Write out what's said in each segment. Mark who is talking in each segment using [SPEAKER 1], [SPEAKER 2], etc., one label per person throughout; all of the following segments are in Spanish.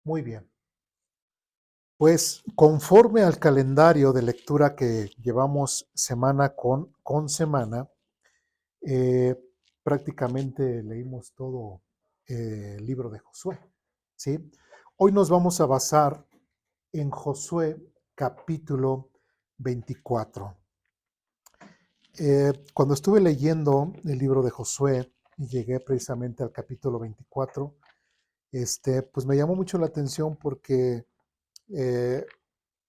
[SPEAKER 1] Muy bien. Pues conforme al calendario de lectura que llevamos semana con semana, eh, prácticamente leímos todo el libro de Josué, ¿sí? Hoy nos vamos a basar en Josué capítulo 24. Cuando estuve leyendo el libro de Josué y llegué precisamente al capítulo 24, pues me llamó mucho la atención porque eh,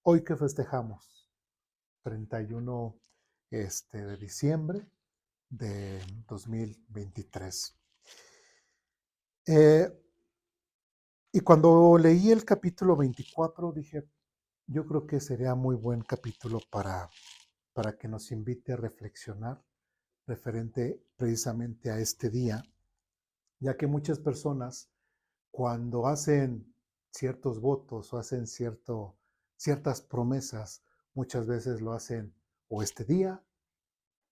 [SPEAKER 1] hoy que festejamos, 31 de diciembre de 2023. Eh, y cuando leí el capítulo 24 dije, yo creo que sería muy buen capítulo para que nos invite a reflexionar referente precisamente a este día, ya que muchas personas cuando hacen ciertos votos o hacen ciertas promesas, muchas veces lo hacen o este día,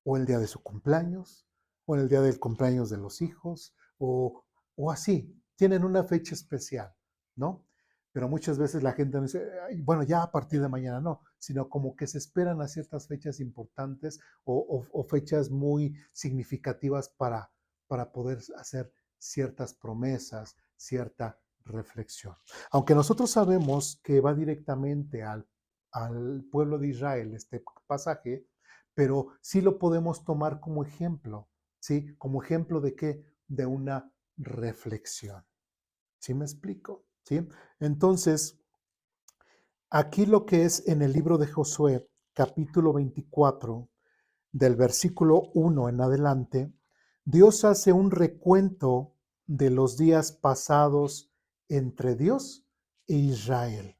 [SPEAKER 1] o el día de su cumpleaños, o en el día del cumpleaños de los hijos, o así, tienen una fecha especial, ¿no? Pero muchas veces la gente no dice, "Ay, bueno, ya a partir de mañana no, sino como que se esperan a ciertas fechas importantes o fechas muy significativas para poder hacer ciertas promesas, cierta reflexión. Aunque nosotros sabemos que va directamente al pueblo de Israel este pasaje, pero sí lo podemos tomar como ejemplo, ¿sí? ¿Como ejemplo de qué? De una reflexión. ¿Sí me explico? ¿Sí? Entonces, aquí lo que es en el libro de Josué, capítulo 24, del versículo 1 en adelante, Dios hace un recuento de los días pasados entre Dios e Israel,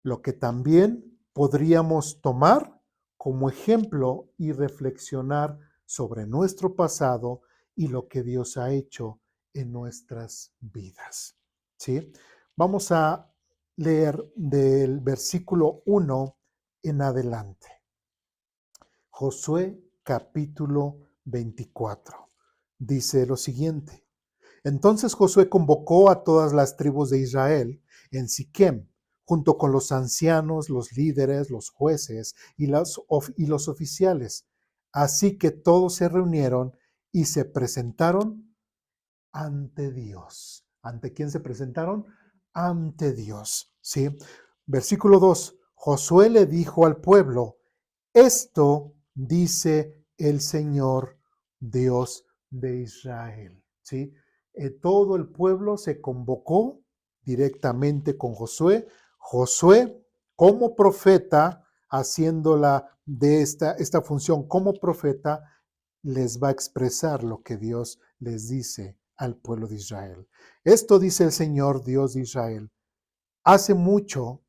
[SPEAKER 1] lo que también podríamos tomar como ejemplo y reflexionar sobre nuestro pasado y lo que Dios ha hecho en nuestras vidas. ¿Sí? Vamos a leer del versículo 1 en adelante. Josué capítulo 24. Dice lo siguiente. Entonces Josué convocó a todas las tribus de Israel en Siquem, junto con los ancianos, los líderes, los jueces y los oficiales. Así que todos se reunieron y se presentaron ante Dios. ¿Ante quién se presentaron? Ante Dios. ¿Sí? Versículo 2. Josué le dijo al pueblo, esto dice el Señor Dios de Israel. ¿Sí? Todo el pueblo se convocó directamente con Josué. Josué, como profeta, haciéndola de esta función como profeta, les va a expresar lo que Dios les dice al pueblo de Israel. Esto dice el Señor Dios de Israel. Hace mucho,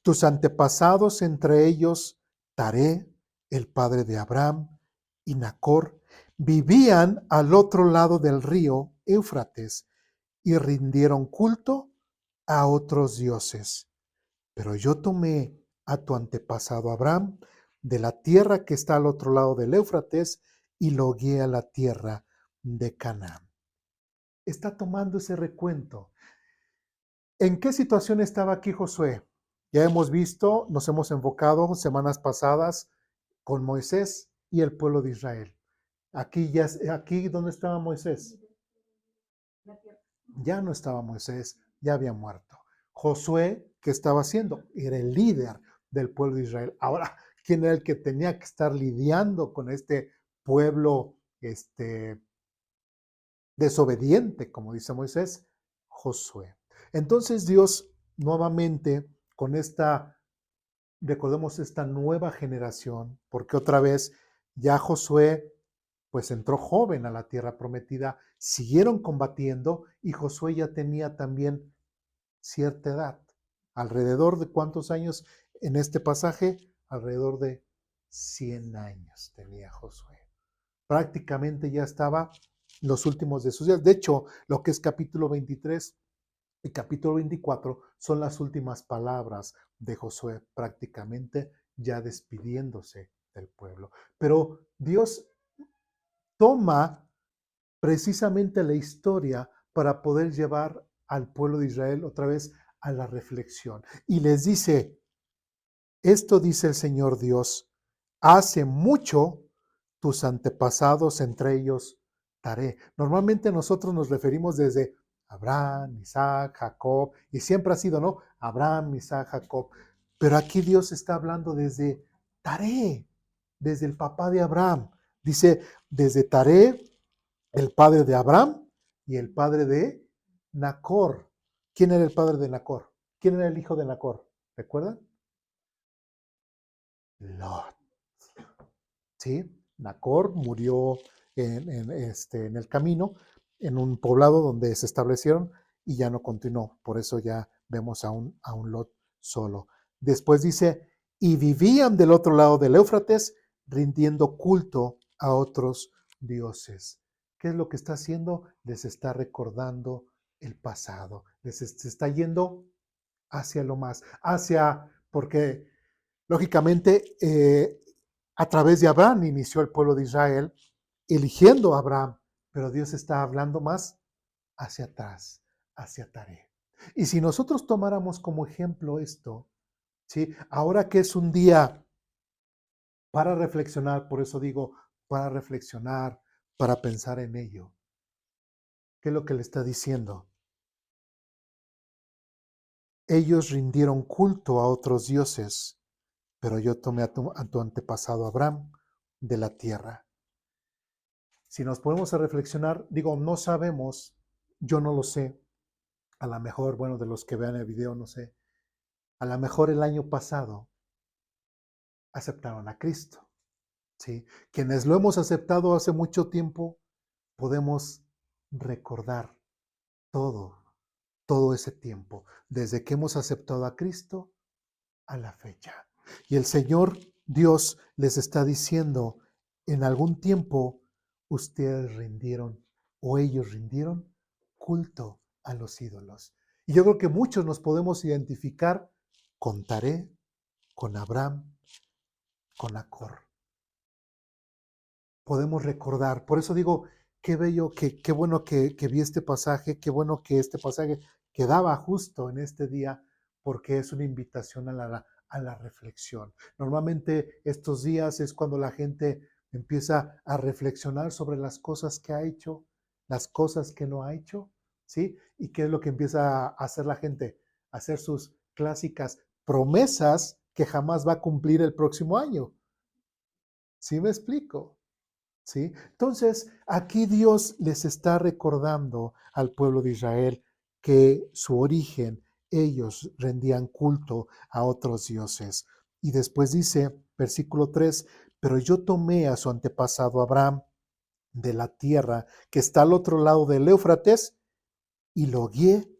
[SPEAKER 1] tus antepasados, entre ellos Taré, el padre de Abraham, y Nacor, vivían al otro lado del río Éufrates y rindieron culto a otros dioses. Pero yo tomé a tu antepasado Abraham de la tierra que está al otro lado del Éufrates y lo guié a la tierra de Canaán. Está tomando ese recuento. ¿En qué situación estaba aquí Josué? Ya hemos visto, nos hemos enfocado semanas pasadas con Moisés y el pueblo de Israel. Aquí ¿dónde estaba Moisés? Ya no estaba Moisés, ya había muerto. Josué, ¿qué estaba haciendo? Era el líder del pueblo de Israel. Ahora, ¿quién era el que tenía que estar lidiando con este pueblo desobediente, como dice Moisés? Josué. Entonces Dios nuevamente con recordemos esta nueva generación, porque otra vez ya Josué pues entró joven a la tierra prometida, siguieron combatiendo y Josué ya tenía también cierta edad. ¿Alrededor de cuántos años en este pasaje? Alrededor de 100 años tenía Josué. Prácticamente ya estaba los últimos de sus días. De hecho, lo que es capítulo 23 y capítulo 24 son las últimas palabras de Josué, prácticamente ya despidiéndose del pueblo. Pero Dios toma precisamente la historia para poder llevar al pueblo de Israel otra vez a la reflexión. Y les dice, esto dice el Señor Dios, hace mucho tus antepasados, entre ellos Taré. Normalmente nosotros nos referimos desde Abraham, Isaac, Jacob, y siempre ha sido, ¿no? Abraham, Isaac, Jacob. Pero aquí Dios está hablando desde Taré, desde el papá de Abraham. Dice, desde Taré, el padre de Abraham y el padre de Nacor. ¿Quién era el padre de Nacor? ¿Quién era el hijo de Nacor? ¿Recuerdan? Lot. ¿Sí? Nacor murió en el camino, en un poblado donde se establecieron y ya no continuó. Por eso ya vemos a un Lot solo. Después dice, y vivían del otro lado del Éufrates, rindiendo culto a otros dioses. ¿Qué es lo que está haciendo? Les está recordando el pasado. Se está yendo hacia lo más, porque lógicamente, a través de Abraham inició el pueblo de Israel, eligiendo a Abraham, pero Dios está hablando más hacia atrás, hacia Taré. Y si nosotros tomáramos como ejemplo esto, ¿sí? Ahora que es un día para reflexionar, por eso digo, para reflexionar, para pensar en ello, ¿qué es lo que le está diciendo? Ellos rindieron culto a otros dioses, pero yo tomé a tu antepasado Abraham de la tierra. Si nos ponemos a reflexionar, digo, no sabemos, yo no lo sé, a lo mejor, bueno, de los que vean el video, no sé, a lo mejor el año pasado aceptaron a Cristo, ¿sí? Quienes lo hemos aceptado hace mucho tiempo, podemos recordar todo, todo ese tiempo, desde que hemos aceptado a Cristo a la fecha. Y el Señor Dios les está diciendo, en algún tiempo ustedes rindieron o ellos rindieron culto a los ídolos. Y yo creo que muchos nos podemos identificar con Taré, con Abraham, con Nacor. Podemos recordar, por eso digo, qué bello, qué bueno que vi este pasaje, qué bueno que este pasaje quedaba justo en este día, porque es una invitación a la reflexión. Normalmente estos días es cuando la gente empieza a reflexionar sobre las cosas que ha hecho, las cosas que no ha hecho, ¿sí? Y qué es lo que empieza a hacer la gente, a hacer sus clásicas promesas que jamás va a cumplir el próximo año. ¿Sí me explico? ¿Sí? Entonces, aquí Dios les está recordando al pueblo de Israel que su origen, ellos rendían culto a otros dioses. Y después dice, versículo 3, pero yo tomé a su antepasado Abraham de la tierra que está al otro lado del Éufrates y lo guié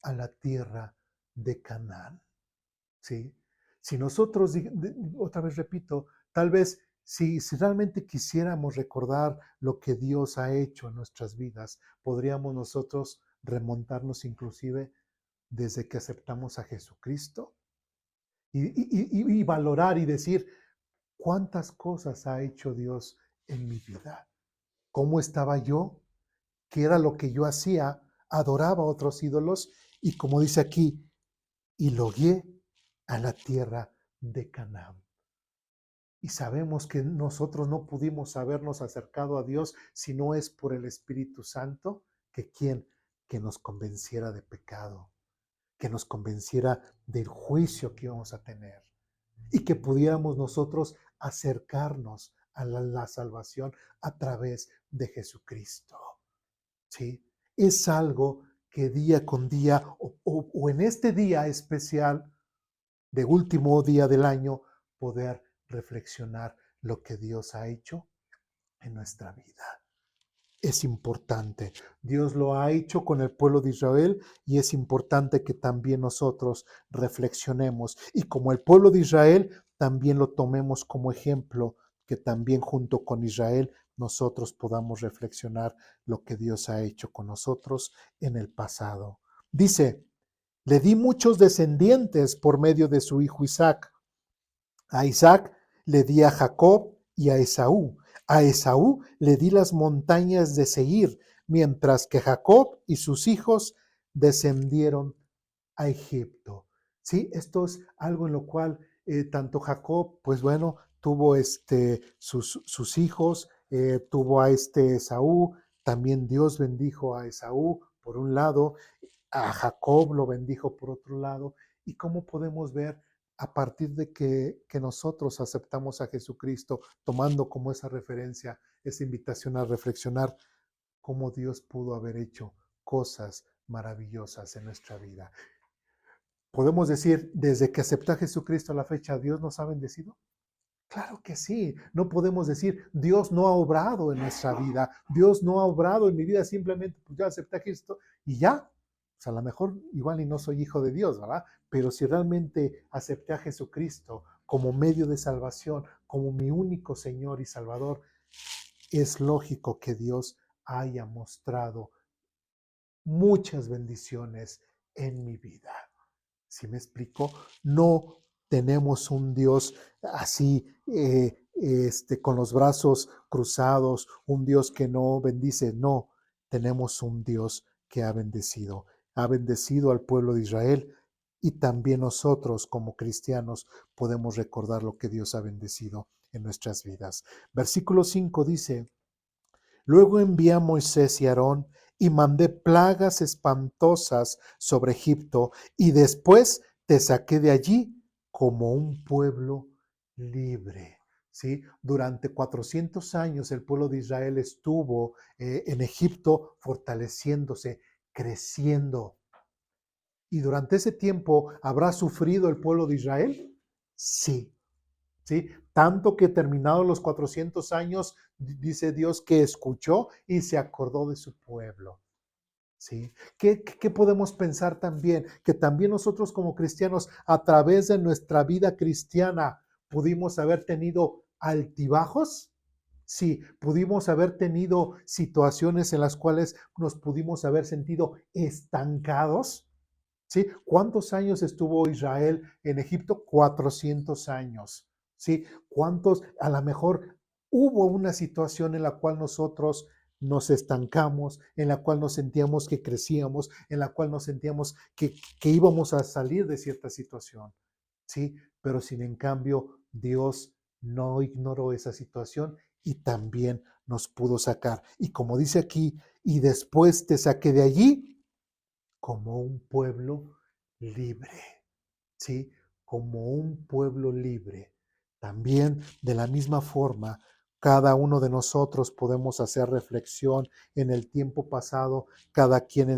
[SPEAKER 1] a la tierra de Canaán. ¿Sí? Si nosotros, otra vez repito, tal vez si realmente quisiéramos recordar lo que Dios ha hecho en nuestras vidas, podríamos nosotros remontarnos inclusive desde que aceptamos a Jesucristo y valorar y decir cuántas cosas ha hecho Dios en mi vida. ¿Cómo estaba yo? ¿Qué era lo que yo hacía? Adoraba a otros ídolos y como dice aquí, y lo guié a la tierra de Canaán. Y sabemos que nosotros no pudimos habernos acercado a Dios si no es por el Espíritu Santo, que quien que nos convenciera de pecado, que nos convenciera del juicio que íbamos a tener y que pudiéramos nosotros acercarnos a la salvación a través de Jesucristo. ¿Sí? Es algo que día con día o en este día especial de último día del año, poder reflexionar lo que Dios ha hecho en nuestra vida. Es importante. Dios lo ha hecho con el pueblo de Israel y es importante que también nosotros reflexionemos y como el pueblo de Israel también lo tomemos como ejemplo, que también junto con Israel nosotros podamos reflexionar lo que Dios ha hecho con nosotros en el pasado. Dice, le di muchos descendientes por medio de su hijo Isaac. A Isaac le di a Jacob y a Esaú. A Esaú le di las montañas de Seir, mientras que Jacob y sus hijos descendieron a Egipto. ¿Sí? Esto es algo en lo cual tanto Jacob, pues bueno, tuvo sus hijos, tuvo a Esaú, también Dios bendijo a Esaú por un lado, a Jacob lo bendijo por otro lado. ¿Y cómo podemos ver a partir de que nosotros aceptamos a Jesucristo, tomando como esa referencia, esa invitación a reflexionar, cómo Dios pudo haber hecho cosas maravillosas en nuestra vida? ¿Podemos decir, desde que acepté a Jesucristo a la fecha, Dios nos ha bendecido? Claro que sí. No podemos decir, Dios no ha obrado en nuestra vida, Dios no ha obrado en mi vida, simplemente pues ya acepté a Cristo y ya. O sea, a lo mejor igual y no soy hijo de Dios, ¿verdad? Pero si realmente acepté a Jesucristo como medio de salvación, como mi único Señor y Salvador, es lógico que Dios haya mostrado muchas bendiciones en mi vida. ¿Sí me explico? No tenemos un Dios así, con los brazos cruzados, un Dios que no bendice. No, tenemos un Dios que ha bendecido. Ha bendecido al pueblo de Israel y también nosotros como cristianos podemos recordar lo que Dios ha bendecido en nuestras vidas. Versículo 5 dice: Luego envié a Moisés y Aarón y mandé plagas espantosas sobre Egipto, y después te saqué de allí como un pueblo libre. ¿Sí? Durante 400 años el pueblo de Israel estuvo en Egipto fortaleciéndose, creciendo. ¿Y durante ese tiempo habrá sufrido el pueblo de Israel? Sí. ¿Sí? Tanto que terminados los 400 años, dice Dios que escuchó y se acordó de su pueblo. ¿Sí? ¿Qué podemos pensar también? Que también nosotros como cristianos, a través de nuestra vida cristiana, pudimos haber tenido altibajos. Sí, pudimos haber tenido situaciones en las cuales nos pudimos haber sentido estancados. ¿Sí? ¿Cuántos años estuvo Israel en Egipto? 400 años. ¿Sí? ¿Cuántos? A lo mejor hubo una situación en la cual nosotros nos estancamos, en la cual nos sentíamos que crecíamos, en la cual nos sentíamos que íbamos a salir de cierta situación. ¿Sí? Pero sin en cambio, Dios no ignoró esa situación y también nos pudo sacar. Y como dice aquí, y después te saqué de allí como un pueblo libre, ¿sí? Como un pueblo libre. También de la misma forma, cada uno de nosotros podemos hacer reflexión en el tiempo pasado, cada quien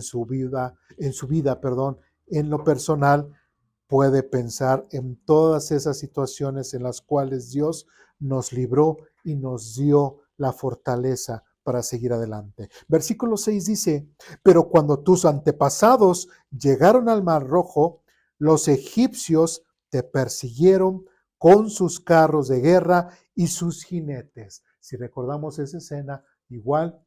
[SPEAKER 1] perdón, en lo personal puede pensar en todas esas situaciones en las cuales Dios nos libró y nos dio la fortaleza para seguir adelante. Versículo 6 dice: pero cuando tus antepasados llegaron al Mar Rojo, los egipcios te persiguieron con sus carros de guerra y sus jinetes. Si recordamos esa escena, igual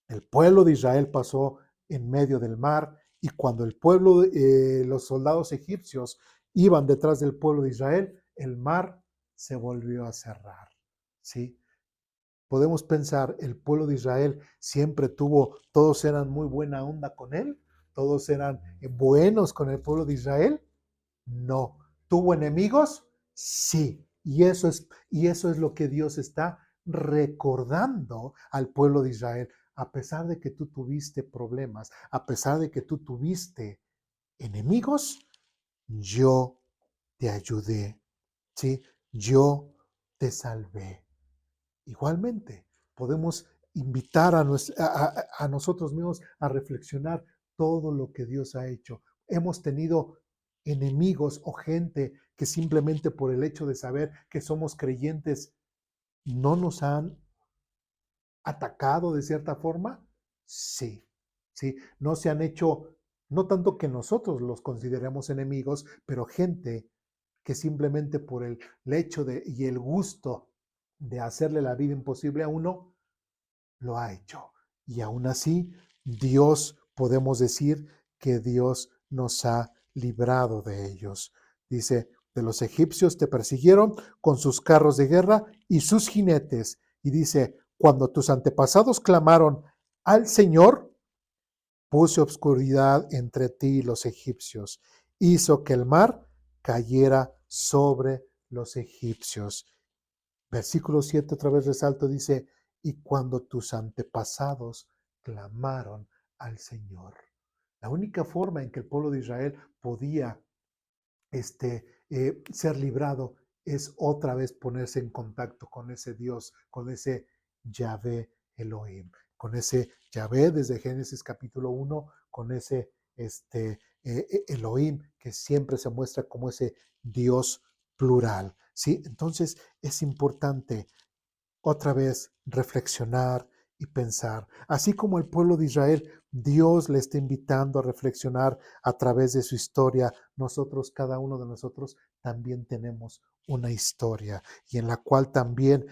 [SPEAKER 1] el pueblo de Israel pasó en medio del mar, y cuando los soldados egipcios iban detrás del pueblo de Israel, el mar se volvió a cerrar. ¿Sí? Podemos pensar, el pueblo de Israel siempre todos eran muy buena onda con él, todos eran buenos con el pueblo de Israel. No. ¿Tuvo enemigos? Sí. Y eso es lo que Dios está recordando al pueblo de Israel. A pesar de que tú tuviste problemas, a pesar de que tú tuviste enemigos, yo te ayudé, ¿sí? Yo te salvé. Igualmente, podemos invitar a nosotros mismos a reflexionar todo lo que Dios ha hecho. Hemos tenido enemigos o gente que simplemente por el hecho de saber que somos creyentes no nos han atacado de cierta forma. Sí, sí, no se han hecho, no tanto que nosotros los consideremos enemigos, pero gente que simplemente por el hecho y el gusto de hacerle la vida imposible a uno, lo ha hecho. Y aún así, Dios, podemos decir que Dios nos ha librado de ellos. Dice: de los egipcios te persiguieron con sus carros de guerra y sus jinetes. Y dice: cuando tus antepasados clamaron al Señor, Puse obscuridad entre ti y los egipcios. Hizo que el mar cayera sobre los egipcios. Versículo 7 otra vez resalto, dice, y cuando tus antepasados clamaron al Señor. La única forma en que el pueblo de Israel podía ser librado es otra vez ponerse en contacto con ese Dios, con ese Yahvé Elohim, con ese Yahvé desde Génesis capítulo 1, con ese Elohim que siempre se muestra como ese Dios plural. ¿Sí? Entonces es importante otra vez reflexionar y pensar. Así como el pueblo de Israel, Dios le está invitando a reflexionar a través de su historia. Nosotros, cada uno de nosotros, también tenemos una historia y en la cual también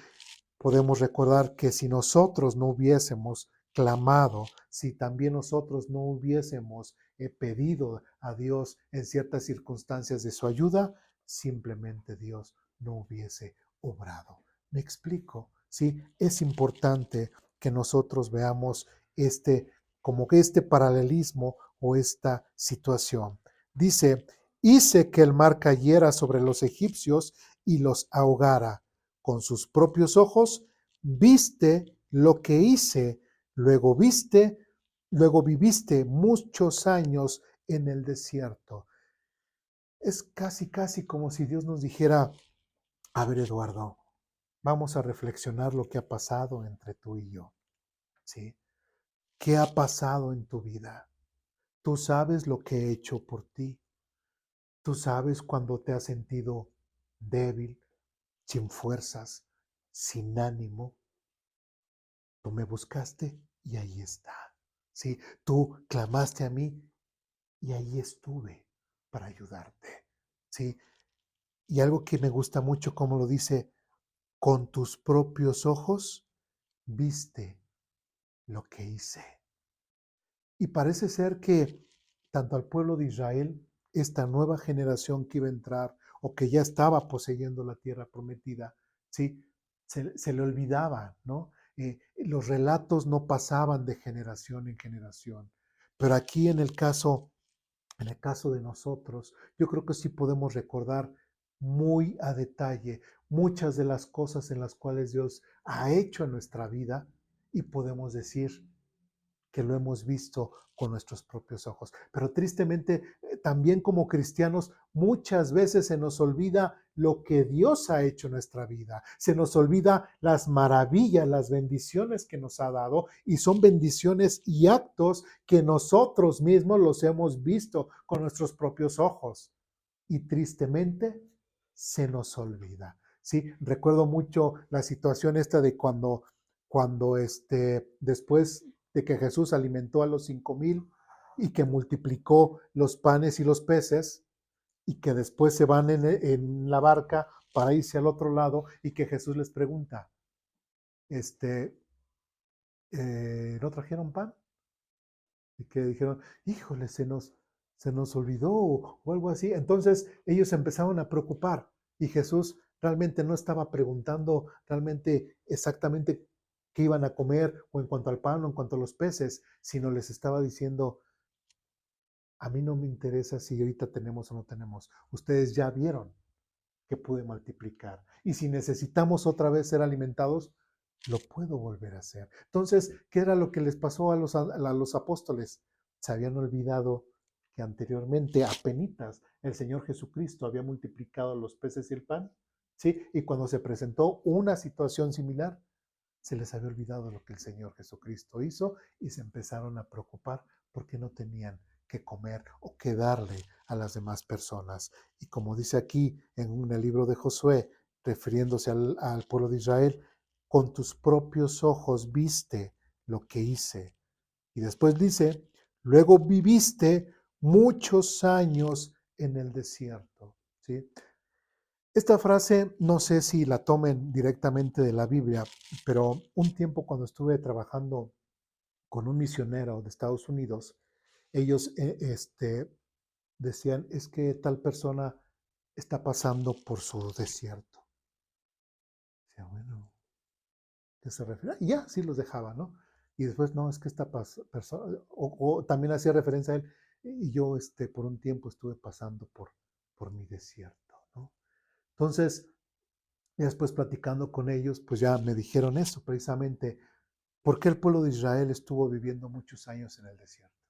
[SPEAKER 1] podemos recordar que si nosotros no hubiésemos clamado, si también nosotros no hubiésemos pedido a Dios en ciertas circunstancias de su ayuda, simplemente Dios no hubiese obrado. ¿Me explico? Sí, es importante que nosotros veamos como que este paralelismo o esta situación. Dice, hice que el mar cayera sobre los egipcios y los ahogara. Con sus propios ojos viste lo que hice, luego viviste muchos años en el desierto. Es casi como si Dios nos dijera, a ver, Eduardo, vamos a reflexionar lo que ha pasado entre tú y yo, ¿sí? ¿Qué ha pasado en tu vida? Tú sabes lo que he hecho por ti. Tú sabes cuando te has sentido débil, sin fuerzas, sin ánimo. Tú me buscaste y ahí está. ¿Sí? Tú clamaste a mí y ahí estuve para ayudarte. ¿Sí? Y algo que me gusta mucho, como lo dice, con tus propios ojos viste lo que hice. Y parece ser que tanto al pueblo de Israel, esta nueva generación que iba a entrar o que ya estaba poseyendo la tierra prometida, ¿sí? Se le olvidaba, ¿no? Los relatos no pasaban de generación en generación. Pero aquí en el caso de nosotros, yo creo que sí podemos recordar muy a detalle muchas de las cosas en las cuales Dios ha hecho en nuestra vida y podemos decir, que lo hemos visto con nuestros propios ojos. Pero tristemente, también como cristianos, muchas veces se nos olvida lo que Dios ha hecho en nuestra vida. Se nos olvida las maravillas, las bendiciones que nos ha dado y son bendiciones y actos que nosotros mismos los hemos visto con nuestros propios ojos. Y tristemente se nos olvida. Sí, recuerdo mucho la situación esta de cuando después de que Jesús alimentó a los 5,000 y que multiplicó los panes y los peces y que después se van en la barca para irse al otro lado y que Jesús les pregunta, ¿no trajeron pan? Y que dijeron, híjole, se nos olvidó o algo así. Entonces ellos empezaron a preocupar y Jesús realmente no estaba preguntando realmente exactamente qué iban a comer o en cuanto al pan o en cuanto a los peces, sino les estaba diciendo, a mí no me interesa si ahorita tenemos o no tenemos. Ustedes ya vieron que pude multiplicar. Y si necesitamos otra vez ser alimentados, lo puedo volver a hacer. Entonces, ¿qué era lo que les pasó a los apóstoles? Se habían olvidado que anteriormente, apenitas, el Señor Jesucristo había multiplicado los peces y el pan, ¿sí? Y cuando se presentó una situación similar, se les había olvidado lo que el Señor Jesucristo hizo y se empezaron a preocupar porque no tenían que comer o que darle a las demás personas. Y como dice aquí en el libro de Josué, refiriéndose al pueblo de Israel, con tus propios ojos viste lo que hice. Y después dice, luego viviste muchos años en el desierto. ¿Sí? Esta frase no sé si la tomen directamente de la Biblia, pero un tiempo cuando estuve trabajando con un misionero de Estados Unidos, ellos decían, es que tal persona está pasando por su desierto. Decía, bueno, ¿qué se refiere? Y ya, sí los dejaba, ¿no? Y después, no, es que esta persona, o también hacía referencia a él, y yo por un tiempo estuve pasando por mi desierto, ¿no? Entonces, y después platicando con ellos, pues ya me dijeron eso, precisamente, ¿por qué el pueblo de Israel estuvo viviendo muchos años en el desierto?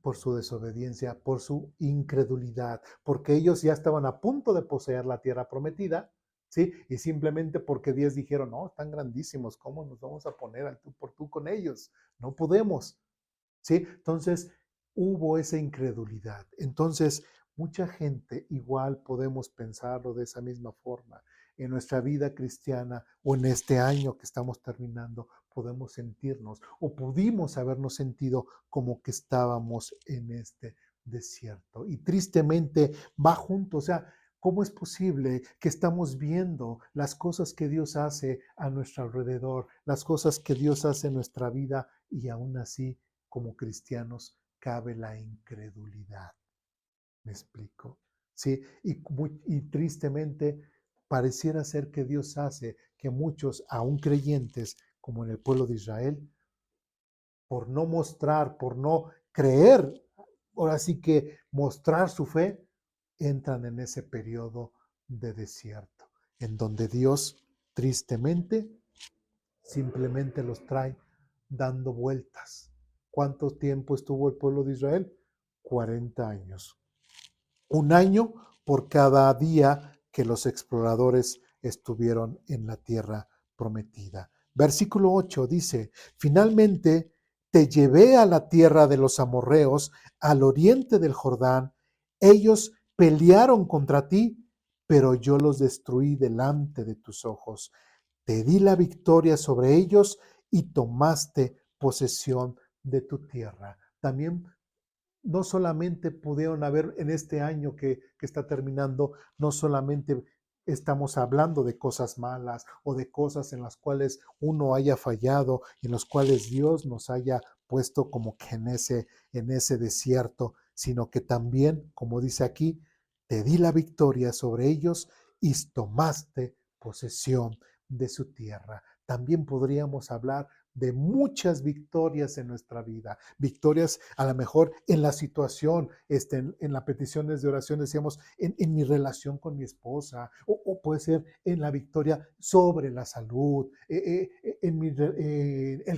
[SPEAKER 1] Por su desobediencia, por su incredulidad, porque ellos ya estaban a punto de poseer la tierra prometida, ¿sí? Y simplemente porque 10 dijeron, no, están grandísimos, ¿cómo nos vamos a poner al tú por tú con ellos? No podemos, ¿sí? Entonces, hubo esa incredulidad. Entonces, mucha gente igual podemos pensarlo de esa misma forma. En nuestra vida cristiana o en este año que estamos terminando, podemos sentirnos o pudimos habernos sentido como que estábamos en este desierto. Y tristemente va junto, o sea, ¿cómo es posible que estamos viendo las cosas que Dios hace a nuestro alrededor, las cosas que Dios hace en nuestra vida y aún así como cristianos cabe la incredulidad? ¿Me explico? Sí, y tristemente pareciera ser que Dios hace que muchos, aún creyentes, como en el pueblo de Israel, por no mostrar, por no creer, ahora sí que mostrar su fe, entran en ese periodo de desierto, en donde Dios tristemente simplemente los trae dando vueltas. ¿Cuánto tiempo estuvo el pueblo de Israel? 40 años. Un año por cada día que los exploradores estuvieron en la tierra prometida. Versículo 8 dice, finalmente te llevé a la tierra de los amorreos, al oriente del Jordán. Ellos pelearon contra ti, pero yo los destruí delante de tus ojos. Te di la victoria sobre ellos y tomaste posesión de tu tierra. También no solamente pudieron haber en este año que está terminando, no solamente estamos hablando de cosas malas o de cosas en las cuales uno haya fallado, en los cuales Dios nos haya puesto como que en ese desierto, sino que también, como dice aquí, te di la victoria sobre ellos y tomaste posesión de su tierra. También podríamos hablar de muchas victorias en nuestra vida, victorias a lo mejor en la situación, en las peticiones de oración decíamos, en mi relación con mi esposa, o puede ser en la victoria sobre la salud, el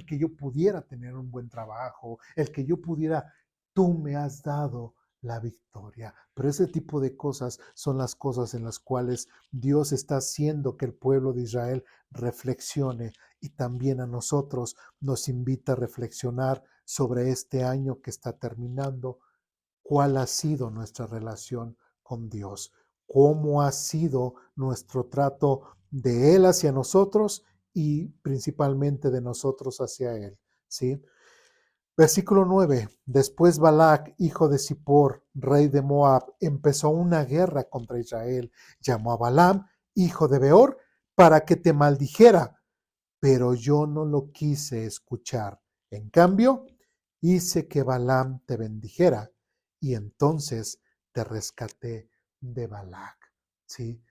[SPEAKER 1] que yo pudiera tener un buen trabajo, el que yo pudiera, tú me has dado la victoria. Pero ese tipo de cosas son las cosas en las cuales Dios está haciendo que el pueblo de Israel reflexione, y también a nosotros nos invita a reflexionar sobre este año que está terminando, cuál ha sido nuestra relación con Dios, cómo ha sido nuestro trato de Él hacia nosotros y principalmente de nosotros hacia Él, ¿sí? Versículo 9. Después Balac, hijo de Zippor, rey de Moab, empezó una guerra contra Israel. Llamó a Balaam, hijo de Beor, para que te maldijera, pero yo no lo quise escuchar. En cambio, hice que Balaam te bendijera y entonces te rescaté de Balac. ¿Sí?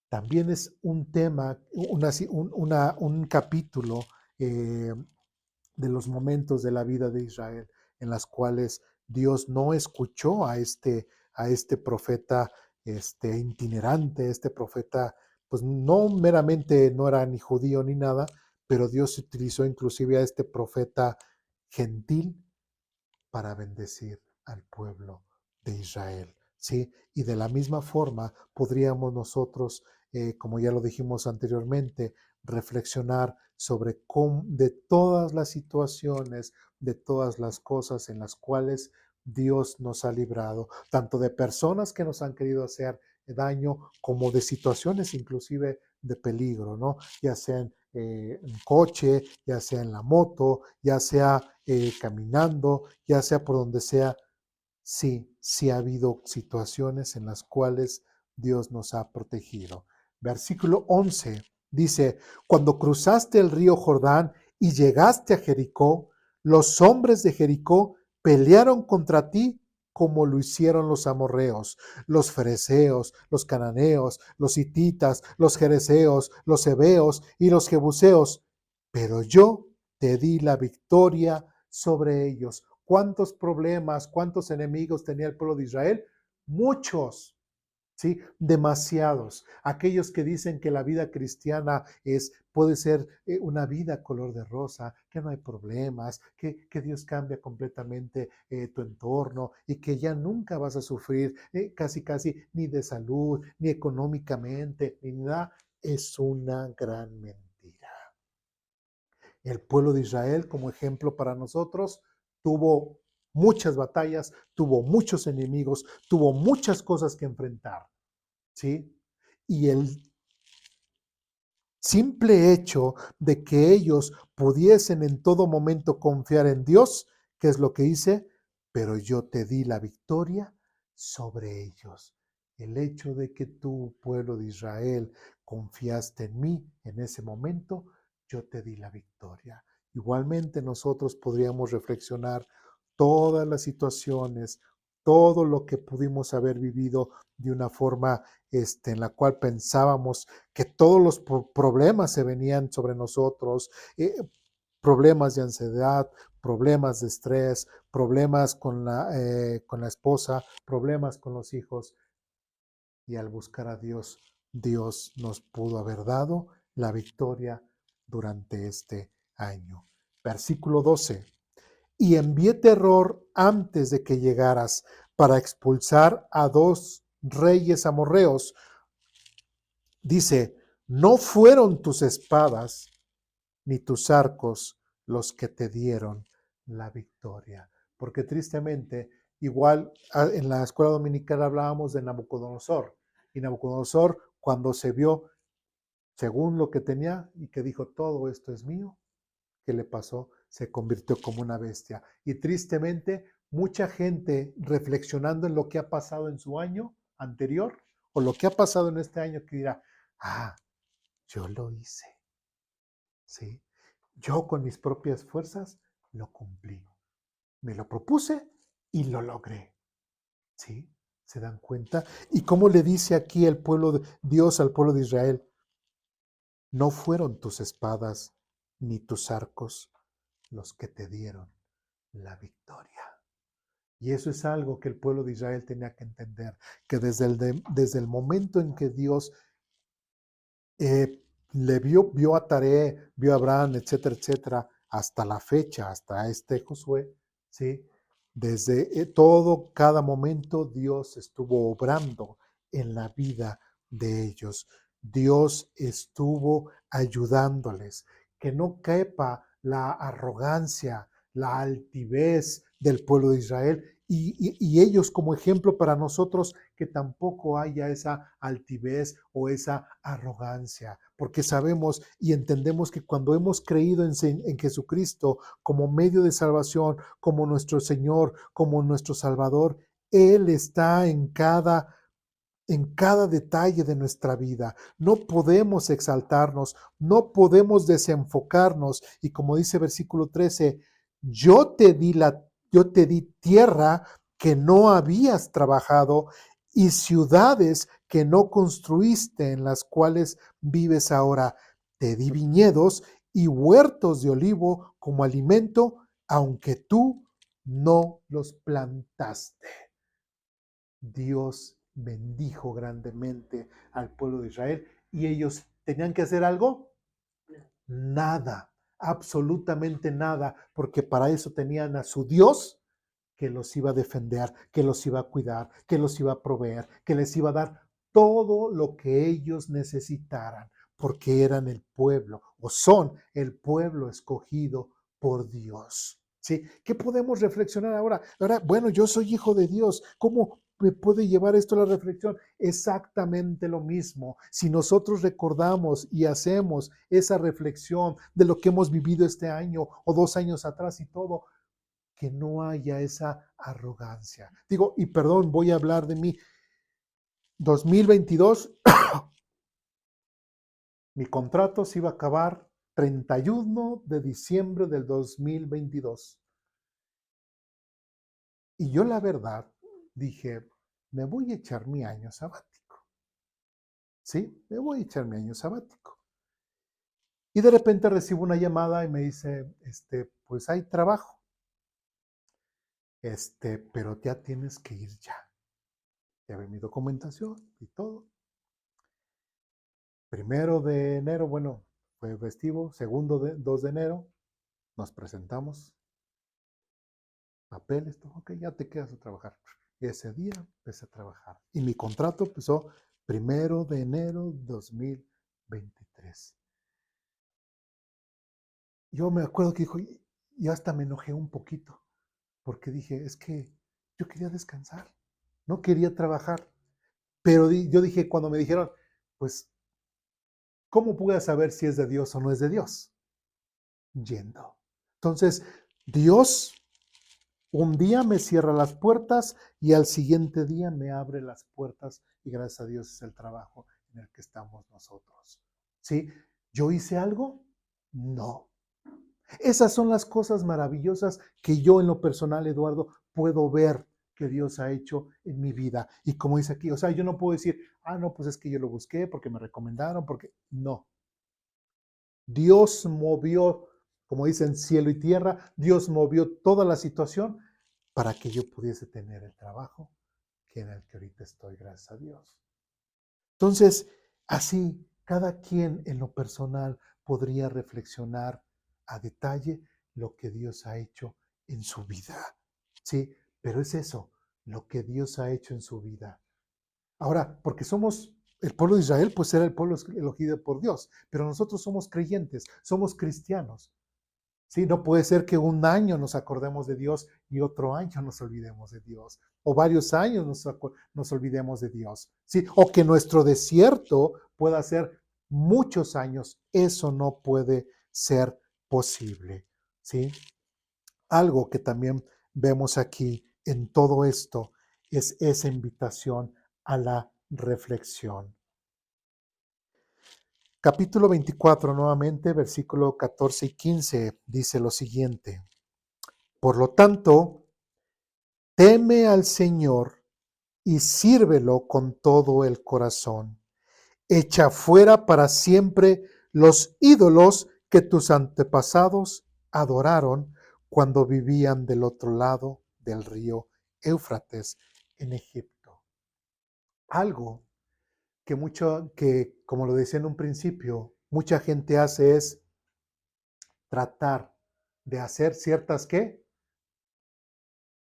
[SPEAKER 1] También es un tema, un capítulo eh, de los momentos de la vida de Israel en las cuales Dios no escuchó a este profeta itinerante, este profeta, pues no meramente no era ni judío ni nada, pero Dios utilizó inclusive a este profeta gentil para bendecir al pueblo de Israel, ¿sí? Y de la misma forma podríamos nosotros, como ya lo dijimos anteriormente, reflexionar sobre cómo, de todas las situaciones, de todas las cosas en las cuales Dios nos ha librado, tanto de personas que nos han querido hacer daño como de situaciones inclusive de peligro, ¿no? Ya sea en coche, ya sea en la moto, ya sea caminando, ya sea por donde sea. Sí, sí ha habido situaciones en las cuales Dios nos ha protegido. Versículo 11 dice, cuando cruzaste el río Jordán y llegaste a Jericó, los hombres de Jericó pelearon contra ti como lo hicieron los amorreos, los fereceos, los cananeos, los hititas, los jereseos, los heveos y los jebuseos. pero yo te di la victoria sobre ellos. ¿Cuántos problemas, cuántos enemigos tenía el pueblo de Israel? Muchos. ¿Sí? Demasiados. Aquellos que dicen que la vida cristiana puede ser una vida color de rosa, que no hay problemas, que Dios cambia completamente tu entorno y que ya nunca vas a sufrir casi casi ni de salud, ni económicamente, ni nada, es una gran mentira. El pueblo de Israel, como ejemplo para nosotros, tuvo muchas batallas, tuvo muchos enemigos, tuvo muchas cosas que enfrentar. ¿Sí? Y el simple hecho de que ellos pudiesen en todo momento confiar en Dios, ¿qué es lo que hice? Pero yo te di la victoria sobre ellos. El hecho de que tú, pueblo de Israel, confiaste en mí en ese momento, yo te di la victoria. Igualmente nosotros podríamos reflexionar todas las situaciones, todo lo que pudimos haber vivido de una forma en la cual pensábamos que todos los problemas se venían sobre nosotros, problemas de ansiedad, problemas de estrés, problemas con la esposa, problemas con los hijos. Y al buscar a Dios, Dios nos pudo haber dado la victoria durante este año. Versículo 12. Y envié terror antes de que llegaras para expulsar a 2 reyes amorreos. Dice, no fueron tus espadas ni tus arcos los que te dieron la victoria. Porque tristemente, igual en la escuela dominical hablábamos de Nabucodonosor. Y Nabucodonosor, cuando se vio, según lo que tenía y que dijo, todo esto es mío, ¿qué le pasó? Se convirtió como una bestia. Y tristemente, mucha gente reflexionando en lo que ha pasado en su año anterior o lo que ha pasado en este año que dirá, yo lo hice, ¿sí? Yo con mis propias fuerzas lo cumplí. Me lo propuse y lo logré, ¿sí? ¿Se dan cuenta? Y cómo le dice aquí el pueblo de Dios al pueblo de Israel, no fueron tus espadas ni tus arcos los que te dieron la victoria. Y eso es algo que el pueblo de Israel tenía que entender, que desde el momento en que Dios le vio a Taré, vio a Abraham, etcétera, etcétera, hasta la fecha, hasta este Josué, ¿sí? Desde cada momento Dios estuvo obrando en la vida de ellos. Dios estuvo ayudándoles. Que no quepa la arrogancia, la altivez del pueblo de Israel y ellos como ejemplo para nosotros, que tampoco haya esa altivez o esa arrogancia, porque sabemos y entendemos que cuando hemos creído en Jesucristo como medio de salvación, como nuestro Señor, como nuestro Salvador, Él está en cada detalle de nuestra vida. No podemos exaltarnos, no podemos desenfocarnos. Y como dice versículo 13, yo te di tierra que no habías trabajado y ciudades que no construiste, en las cuales vives ahora. Te di viñedos y huertos de olivo como alimento, aunque tú no los plantaste. Dios bendijo grandemente al pueblo de Israel y ellos tenían que hacer algo. Nada, absolutamente nada, porque para eso tenían a su Dios que los iba a defender, que los iba a cuidar, que los iba a proveer, que les iba a dar todo lo que ellos necesitaran, porque eran el pueblo o son el pueblo escogido por Dios. ¿Sí? ¿Qué podemos reflexionar ahora? Ahora, bueno, yo soy hijo de Dios. ¿Cómo me puede llevar esto a la reflexión? Exactamente lo mismo. Si nosotros recordamos y hacemos esa reflexión de lo que hemos vivido este año o 2 años atrás y todo, que no haya esa arrogancia. Digo, y perdón, voy a hablar de mí. 2022, mi contrato se iba a acabar 31 de diciembre del 2022. Y yo la verdad dije, me voy a echar mi año sabático. ¿Sí? Me voy a echar mi año sabático. Y de repente recibo una llamada y me dice, pues hay trabajo, pero ya tienes que ir ya. Ya ve mi documentación y todo. 1 de enero, bueno, fue festivo. 2 de enero, nos presentamos, papeles, todo, ok, ya te quedas a trabajar. Y ese día empecé a trabajar. Y mi contrato empezó 1 de enero 2023. Yo me acuerdo que dijo, y hasta me enojé un poquito, porque dije, es que yo quería descansar, no quería trabajar. Pero yo dije, cuando me dijeron, pues, ¿cómo pude saber si es de Dios o no es de Dios? Yendo. Entonces, Dios un día me cierra las puertas y al siguiente día me abre las puertas y gracias a Dios es el trabajo en el que estamos nosotros. ¿Sí? ¿Yo hice algo? No. Esas son las cosas maravillosas que yo en lo personal, Eduardo, puedo ver que Dios ha hecho en mi vida. Y como dice aquí, o sea, yo no puedo decir, no, pues es que yo lo busqué porque me recomendaron, porque no. Dios movió, como dicen, cielo y tierra, Dios movió toda la situación para que yo pudiese tener el trabajo que en el que ahorita estoy, gracias a Dios. Entonces, así, cada quien en lo personal podría reflexionar a detalle lo que Dios ha hecho en su vida. Sí, pero es eso, lo que Dios ha hecho en su vida. Ahora, porque somos el pueblo de Israel, pues era el pueblo elegido por Dios, pero nosotros somos creyentes, somos cristianos. Sí, no puede ser que un año nos acordemos de Dios y otro año nos olvidemos de Dios, o varios años nos olvidemos de Dios, ¿sí? O que nuestro desierto pueda ser muchos años. Eso no puede ser posible, ¿sí? Algo que también vemos aquí en todo esto es esa invitación a la reflexión. Capítulo 24, nuevamente, versículo 14 y 15, dice lo siguiente. Por lo tanto, teme al Señor y sírvelo con todo el corazón. Echa fuera para siempre los ídolos que tus antepasados adoraron cuando vivían del otro lado del río Éufrates en Egipto. Algo que como lo decía en un principio, mucha gente hace es tratar de hacer ciertas, ¿qué?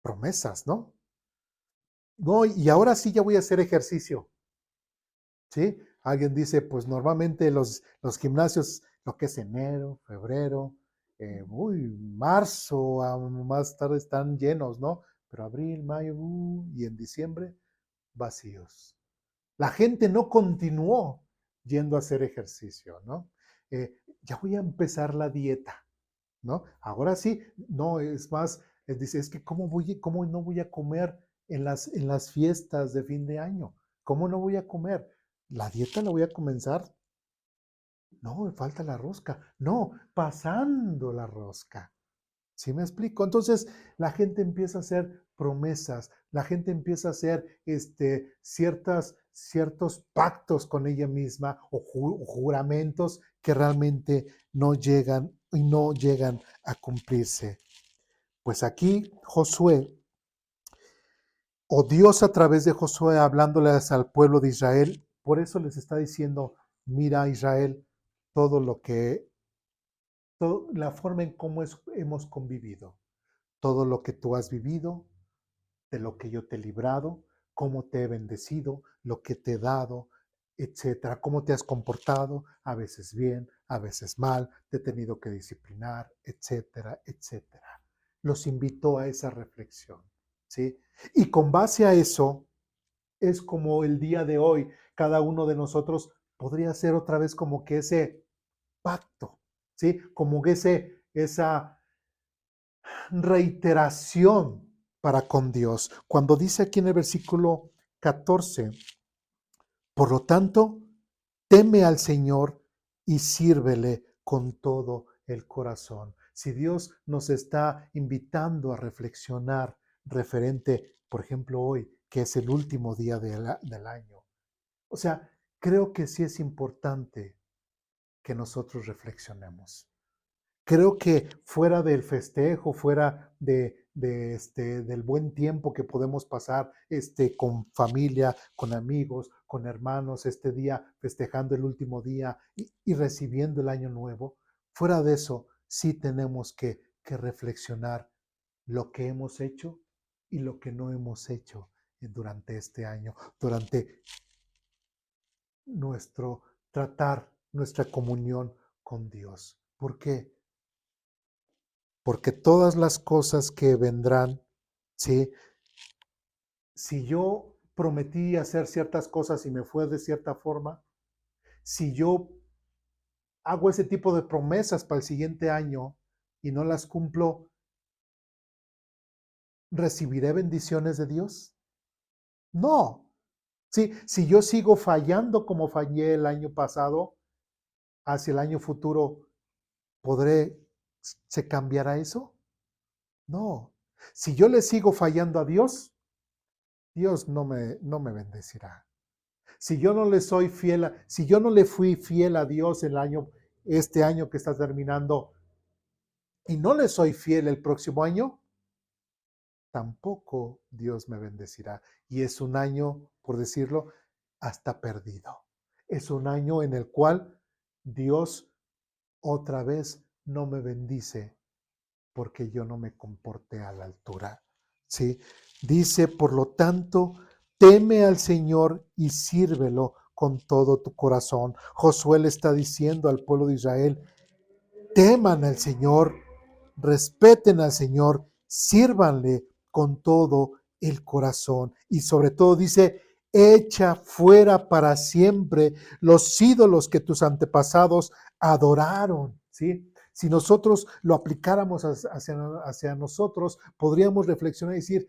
[SPEAKER 1] Promesas, ¿no? No, y ahora sí ya voy a hacer ejercicio, ¿sí? Alguien dice, pues normalmente los gimnasios, lo que es enero, febrero, marzo, más tarde están llenos, ¿no? Pero abril, mayo, y en diciembre, vacíos. La gente no continuó yendo a hacer ejercicio, ¿no? Ya voy a empezar la dieta, ¿no? Ahora sí, no, es más, dice, es que cómo no voy a comer en las fiestas de fin de año? ¿Cómo no voy a comer? ¿La dieta la voy a comenzar? No, me falta la rosca. No, pasando la rosca. ¿Sí me explico? Entonces la gente empieza a hacer promesas, la gente empieza a hacer ciertos pactos con ella misma o juramentos que realmente no llegan y no llegan a cumplirse. Pues aquí Josué, o Dios a través de Josué hablándoles al pueblo de Israel, por eso les está diciendo, mira Israel, todo lo que, la forma en cómo hemos convivido, todo lo que tú has vivido, de lo que yo te he librado, cómo te he bendecido, lo que te he dado, etcétera, cómo te has comportado, a veces bien, a veces mal, te he tenido que disciplinar, etcétera, etcétera. Los invito a esa reflexión, ¿sí? Y con base a eso, es como el día de hoy, cada uno de nosotros podría hacer otra vez como que ese pacto, ¿sí? Como que esa reiteración para con Dios. Cuando dice aquí en el versículo 14, por lo tanto, teme al Señor y sírvele con todo el corazón. Si Dios nos está invitando a reflexionar referente, por ejemplo, hoy, que es el último día del año. O sea, creo que sí es importante que nosotros reflexionemos. Creo que fuera del festejo, fuera del buen tiempo que podemos pasar con familia, con amigos, con hermanos, este día festejando el último día y recibiendo el año nuevo, fuera de eso, sí tenemos que reflexionar lo que hemos hecho y lo que no hemos hecho durante este año, durante nuestro tratar, nuestra comunión con Dios. ¿Por qué? Porque todas las cosas que vendrán, ¿sí? Si yo prometí hacer ciertas cosas y me fue de cierta forma, si yo hago ese tipo de promesas para el siguiente año y no las cumplo, ¿recibiré bendiciones de Dios? No. Sí, si yo sigo fallando como fallé el año pasado, hacia el año futuro, ¿podré, se cambiará eso? No. Si yo le sigo fallando a Dios, Dios no me bendecirá. Si yo no le soy fiel, si yo no le fui fiel a Dios este año que está terminando, y no le soy fiel el próximo año, tampoco Dios me bendecirá. Y es un año, por decirlo, hasta perdido. Es un año en el cual Dios otra vez no me bendice porque yo no me comporté a la altura. ¿Sí? Dice, por lo tanto, teme al Señor y sírvelo con todo tu corazón. Josué le está diciendo al pueblo de Israel, teman al Señor, respeten al Señor, sírvanle con todo el corazón. Y sobre todo dice, echa fuera para siempre los ídolos que tus antepasados adoraron, ¿sí? Si nosotros lo aplicáramos hacia nosotros, podríamos reflexionar y decir,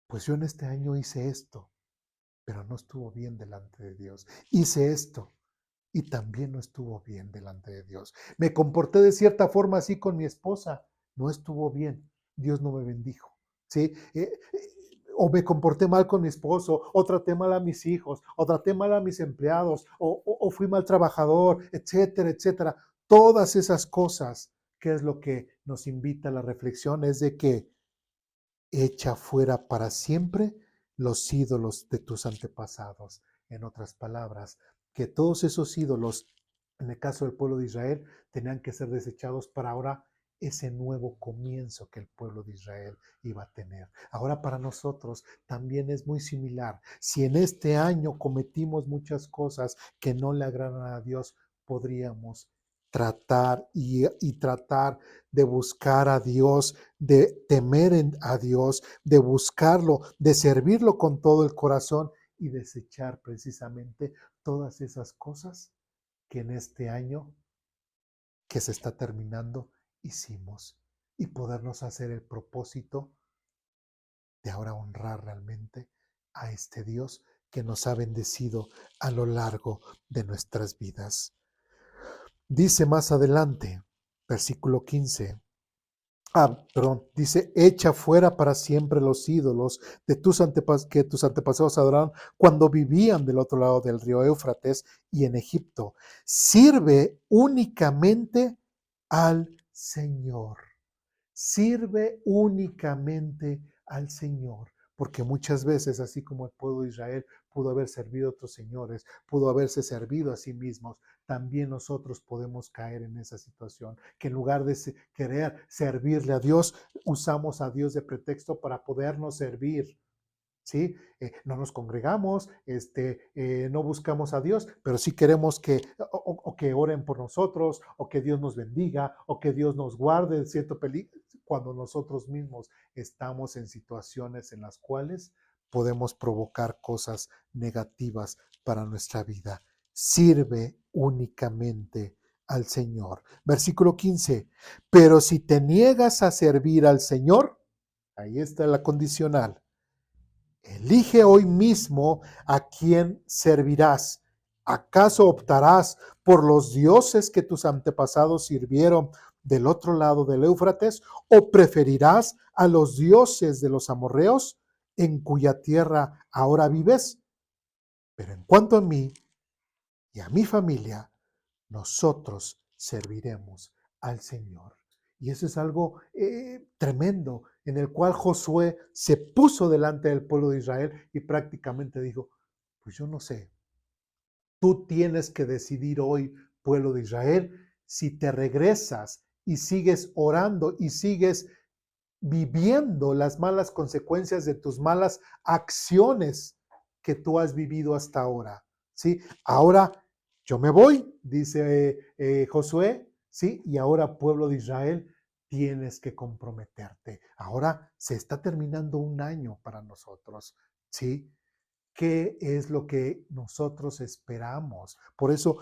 [SPEAKER 1] pues yo en este año hice esto, pero no estuvo bien delante de Dios. Hice esto y también no estuvo bien delante de Dios. Me comporté de cierta forma así con mi esposa, no estuvo bien. Dios no me bendijo, ¿sí? O me comporté mal con mi esposo, o traté mal a mis hijos, o traté mal a mis empleados, o fui mal trabajador, etcétera, etcétera. Todas esas cosas, ¿qué es lo que nos invita a la reflexión? Es de que echa fuera para siempre los ídolos de tus antepasados. En otras palabras, que todos esos ídolos, en el caso del pueblo de Israel, tenían que ser desechados para ahora ese nuevo comienzo que el pueblo de Israel iba a tener. Ahora para nosotros también es muy similar. Si en este año cometimos muchas cosas que no le agradan a Dios, podríamos tratar y tratar de buscar a Dios, de temer a Dios, de buscarlo, de servirlo con todo el corazón y desechar precisamente todas esas cosas que en este año que se está terminando hicimos y podernos hacer el propósito de ahora honrar realmente a este Dios que nos ha bendecido a lo largo de nuestras vidas. Dice más adelante, versículo 15. Dice, echa fuera para siempre los ídolos de que tus antepasados adoraron cuando vivían del otro lado del río Éufrates y en Egipto. Sirve únicamente al Señor. Sirve únicamente al Señor. Porque muchas veces, así como el pueblo de Israel pudo haber servido a otros señores, pudo haberse servido a sí mismos, también nosotros podemos caer en esa situación, que en lugar de querer servirle a Dios, usamos a Dios de pretexto para podernos servir. ¿Sí? No nos congregamos, no buscamos a Dios, pero sí queremos o que oren por nosotros, o que Dios nos bendiga, o que Dios nos guarde de cierto peligro, cuando nosotros mismos estamos en situaciones en las cuales podemos provocar cosas negativas para nuestra vida. Sirve únicamente al Señor. Versículo 15. Pero si te niegas a servir al Señor, ahí está la condicional. Elige hoy mismo a quién servirás. ¿Acaso optarás por los dioses que tus antepasados sirvieron del otro lado del Éufrates o preferirás a los dioses de los amorreos en cuya tierra ahora vives? Pero en cuanto a mí y a mi familia, nosotros serviremos al Señor. Y eso es algo tremendo, en el cual Josué se puso delante del pueblo de Israel y prácticamente dijo, pues yo no sé, tú tienes que decidir hoy, pueblo de Israel, si te regresas y sigues orando y sigues viviendo las malas consecuencias de tus malas acciones que tú has vivido hasta ahora. ¿Sí? Ahora yo me voy, dice Josué, ¿sí? Y ahora, pueblo de Israel, tienes que comprometerte. Ahora se está terminando un año para nosotros, ¿sí? ¿Qué es lo que nosotros esperamos? Por eso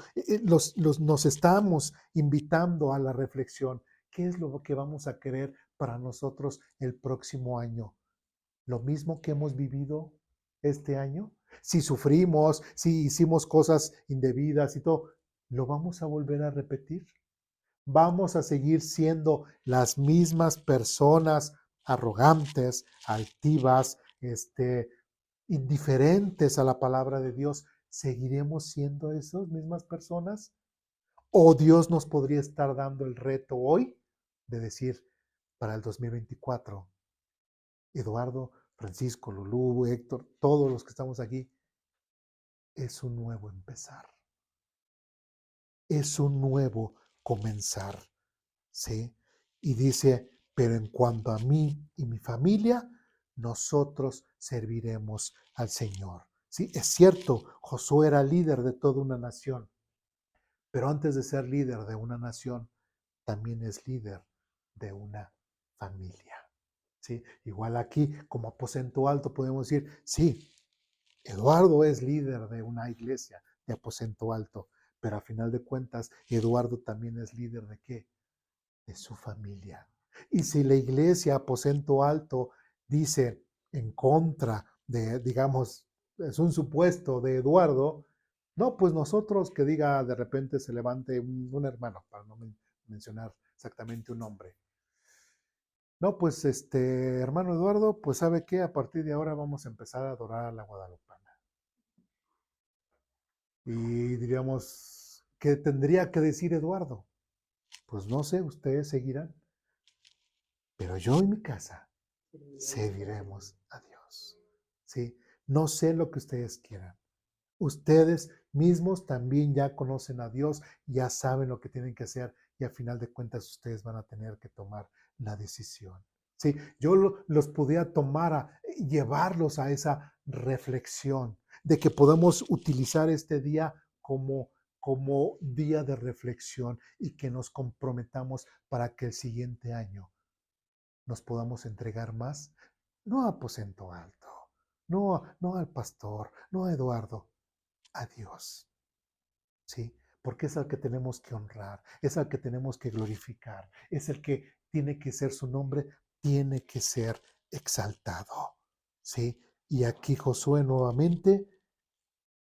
[SPEAKER 1] nos estamos invitando a la reflexión. ¿Qué es lo que vamos a querer para nosotros el próximo año? ¿Lo mismo que hemos vivido este año? Si sufrimos, si hicimos cosas indebidas y todo, ¿lo vamos a volver a repetir? ¿Vamos a seguir siendo las mismas personas arrogantes, altivas, indiferentes a la palabra de Dios? ¿Seguiremos siendo esas mismas personas? ¿O Dios nos podría estar dando el reto hoy de decir para el 2024, Eduardo, Francisco, Lulú, Héctor, todos los que estamos aquí, es un nuevo empezar, es un nuevo comenzar, ¿sí? Y dice, pero en cuanto a mí y mi familia, nosotros serviremos al Señor. Sí, es cierto, Josué era líder de toda una nación, pero antes de ser líder de una nación, también es líder de una familia. ¿Sí? Igual aquí, como aposento alto, podemos decir, sí, Eduardo es líder de una iglesia de aposento alto, pero a final de cuentas, Eduardo también es líder de qué? De su familia. Y si la iglesia aposento alto dice en contra de, digamos, es un supuesto de Eduardo, no, pues nosotros que diga de repente se levante un hermano, para no mencionar exactamente un nombre. No, pues hermano Eduardo, pues sabe que a partir de ahora vamos a empezar a adorar a la Guadalupana. Y diríamos, ¿qué tendría que decir Eduardo? Pues no sé, ustedes seguirán. Pero yo en mi casa serviremos a Dios. ¿Sí? No sé lo que ustedes quieran. Ustedes mismos también ya conocen a Dios, ya saben lo que tienen que hacer y a final de cuentas ustedes van a tener que tomar la decisión. Sí, yo los podía tomar llevarlos a esa reflexión de que podemos utilizar este día como día de reflexión y que nos comprometamos para que el siguiente año nos podamos entregar más, no a aposento alto, no al pastor, no a Eduardo, a Dios, ¿sí? Porque es al que tenemos que honrar, es al que tenemos que glorificar, es el que tiene que ser su nombre, tiene que ser exaltado, ¿sí? Y aquí Josué nuevamente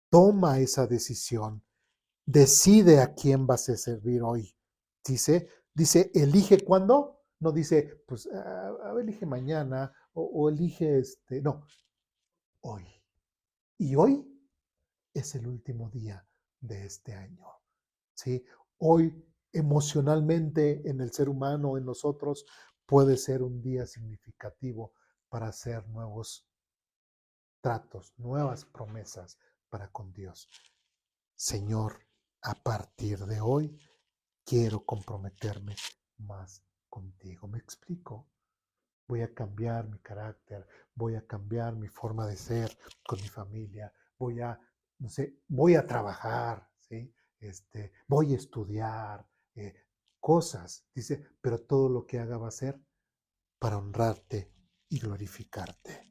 [SPEAKER 1] toma esa decisión, decide a quién vas a servir hoy. Dice, elige cuándo, no dice, pues elige mañana o elige no, hoy. Y hoy es el último día de este año. ¿Sí? Hoy emocionalmente en el ser humano, en nosotros, puede ser un día significativo para hacer nuevos tratos, nuevas promesas para con Dios. Señor, a partir de hoy quiero comprometerme más contigo. ¿Me explico? Voy a cambiar mi carácter, voy a cambiar mi forma de ser con mi familia, no sé, voy a trabajar, ¿sí? Voy a estudiar, cosas, dice, pero todo lo que haga va a ser para honrarte y glorificarte.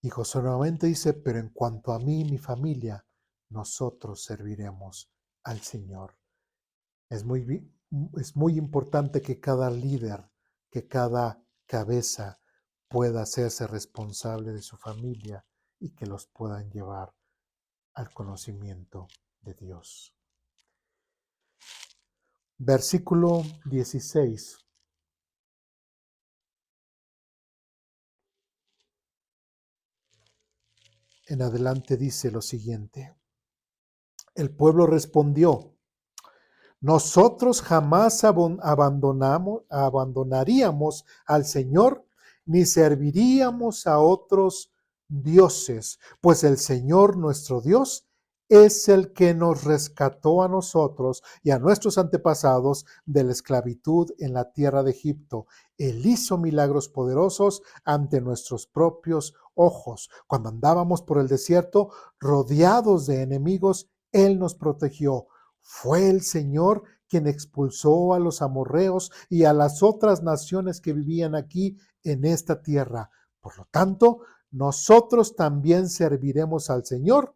[SPEAKER 1] Y Josué nuevamente dice, pero en cuanto a mí y mi familia, nosotros serviremos al Señor. Es es muy importante que cada líder, que cada cabeza pueda hacerse responsable de su familia y que los puedan llevar al conocimiento de Dios. Versículo 16. En adelante dice lo siguiente. El pueblo respondió: nosotros jamás abandonaríamos al Señor ni serviríamos a otros dioses, pues el Señor nuestro Dios es el que nos rescató a nosotros y a nuestros antepasados de la esclavitud en la tierra de Egipto. Él hizo milagros poderosos ante nuestros propios ojos. Cuando andábamos por el desierto, rodeados de enemigos, Él nos protegió. Fue el Señor quien expulsó a los amorreos y a las otras naciones que vivían aquí en esta tierra. Por lo tanto, nosotros también serviremos al Señor,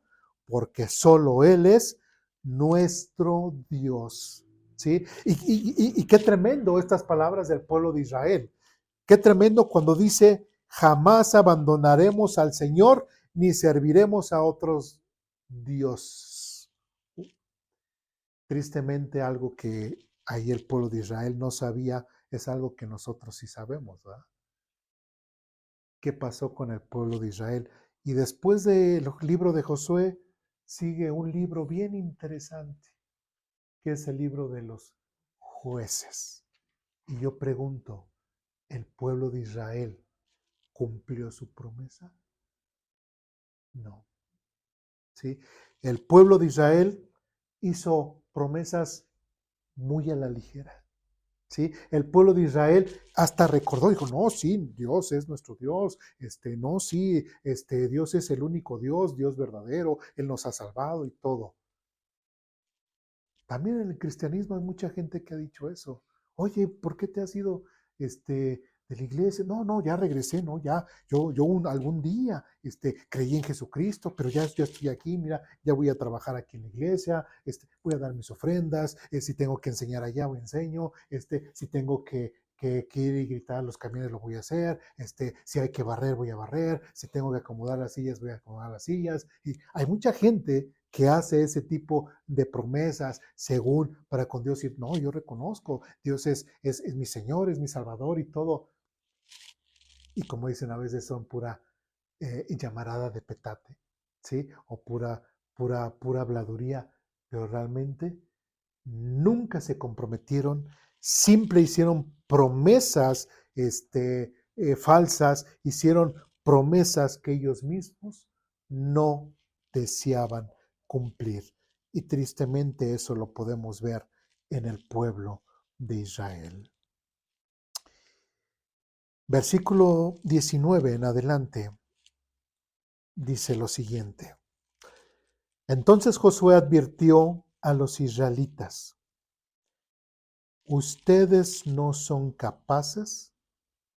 [SPEAKER 1] porque solo Él es nuestro Dios. ¿Sí? Y qué tremendo estas palabras del pueblo de Israel. Qué tremendo cuando dice, jamás abandonaremos al Señor ni serviremos a otros dioses. Tristemente, algo que ahí el pueblo de Israel no sabía es algo que nosotros sí sabemos, ¿verdad? ¿Qué pasó con el pueblo de Israel? Y después del libro de Josué sigue un libro bien interesante, que es el libro de los jueces. Y yo pregunto, ¿el pueblo de Israel cumplió su promesa? No. ¿Sí? El pueblo de Israel hizo promesas muy a la ligera. ¿Sí? El pueblo de Israel hasta recordó, dijo, no, sí, Dios es nuestro Dios, no, sí, Dios es el único Dios, Dios verdadero, Él nos ha salvado y todo. También en el cristianismo hay mucha gente que ha dicho eso. Oye, ¿por qué te has ido de la iglesia? No, no, ya regresé, no, ya, algún día creí en Jesucristo, pero ya estoy aquí, mira, ya voy a trabajar aquí en la iglesia, voy a dar mis ofrendas, si tengo que enseñar allá, voy a enseño, si tengo que ir y gritar a los camiones, lo voy a hacer, si hay que barrer, voy a barrer, si tengo que acomodar las sillas, voy a acomodar las sillas. Y hay mucha gente que hace ese tipo de promesas según para con Dios decir, no, yo reconozco, Dios es mi Señor, es mi Salvador y todo. Y como dicen a veces son pura llamarada de petate, ¿sí? O pura habladuría, pero realmente nunca se comprometieron, siempre hicieron promesas falsas, hicieron promesas que ellos mismos no deseaban cumplir. Y tristemente eso lo podemos ver en el pueblo de Israel. Versículo 19 en adelante dice lo siguiente. Entonces Josué advirtió a los israelitas: ustedes no son capaces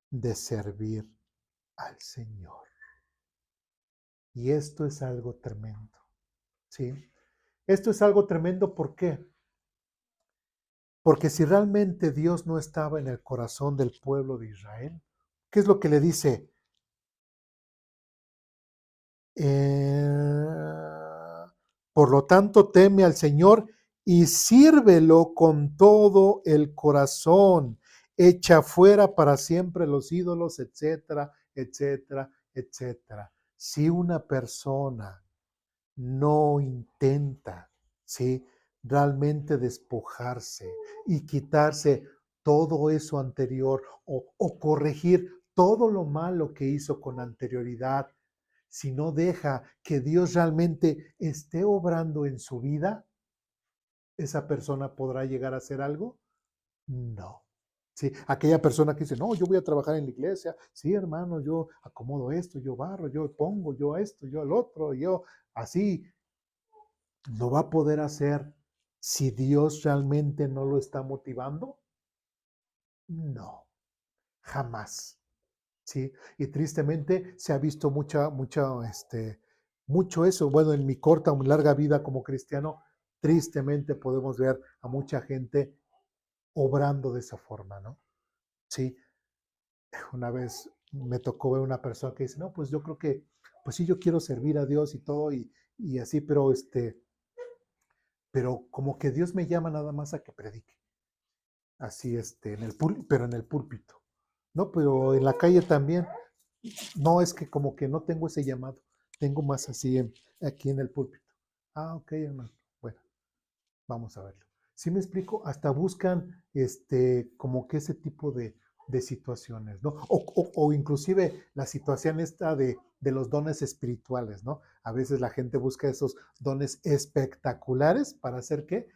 [SPEAKER 1] de servir al Señor. Y esto es algo tremendo, ¿sí? Esto es algo tremendo, ¿por qué? Porque si realmente Dios no estaba en el corazón del pueblo de Israel, ¿qué es lo que le dice? Por lo tanto, teme al Señor y sírvelo con todo el corazón. Echa fuera para siempre los ídolos, etcétera, etcétera, etcétera. Si una persona no intenta, ¿sí?, realmente despojarse y quitarse todo eso anterior o corregir todo lo malo que hizo con anterioridad, si no deja que Dios realmente esté obrando en su vida, ¿esa persona podrá llegar a hacer algo? No. Sí, aquella persona que dice, no, yo voy a trabajar en la iglesia, sí, hermano, yo acomodo esto, yo barro, yo pongo, yo esto, yo el otro, yo así, ¿lo va a poder hacer si Dios realmente no lo está motivando? No, jamás. ¿Sí? Y tristemente se ha visto mucho eso. Bueno, en mi corta o larga vida como cristiano, tristemente podemos ver a mucha gente obrando de esa forma, ¿no? Sí, una vez me tocó ver una persona que dice, no, pues yo creo que, pues sí, yo quiero servir a Dios y todo y así, pero como que Dios me llama nada más a que predique. Así, pero en el púlpito, ¿no? Pero en la calle también. No, es que como que no tengo ese llamado, tengo más así aquí en el púlpito. Ah, ok, hermano. Bueno, Vamos a verlo. ¿Sí me explico? Hasta buscan como que ese tipo de situaciones, ¿no? O inclusive la situación esta de los dones espirituales, ¿no? A veces la gente busca esos dones espectaculares para hacer qué?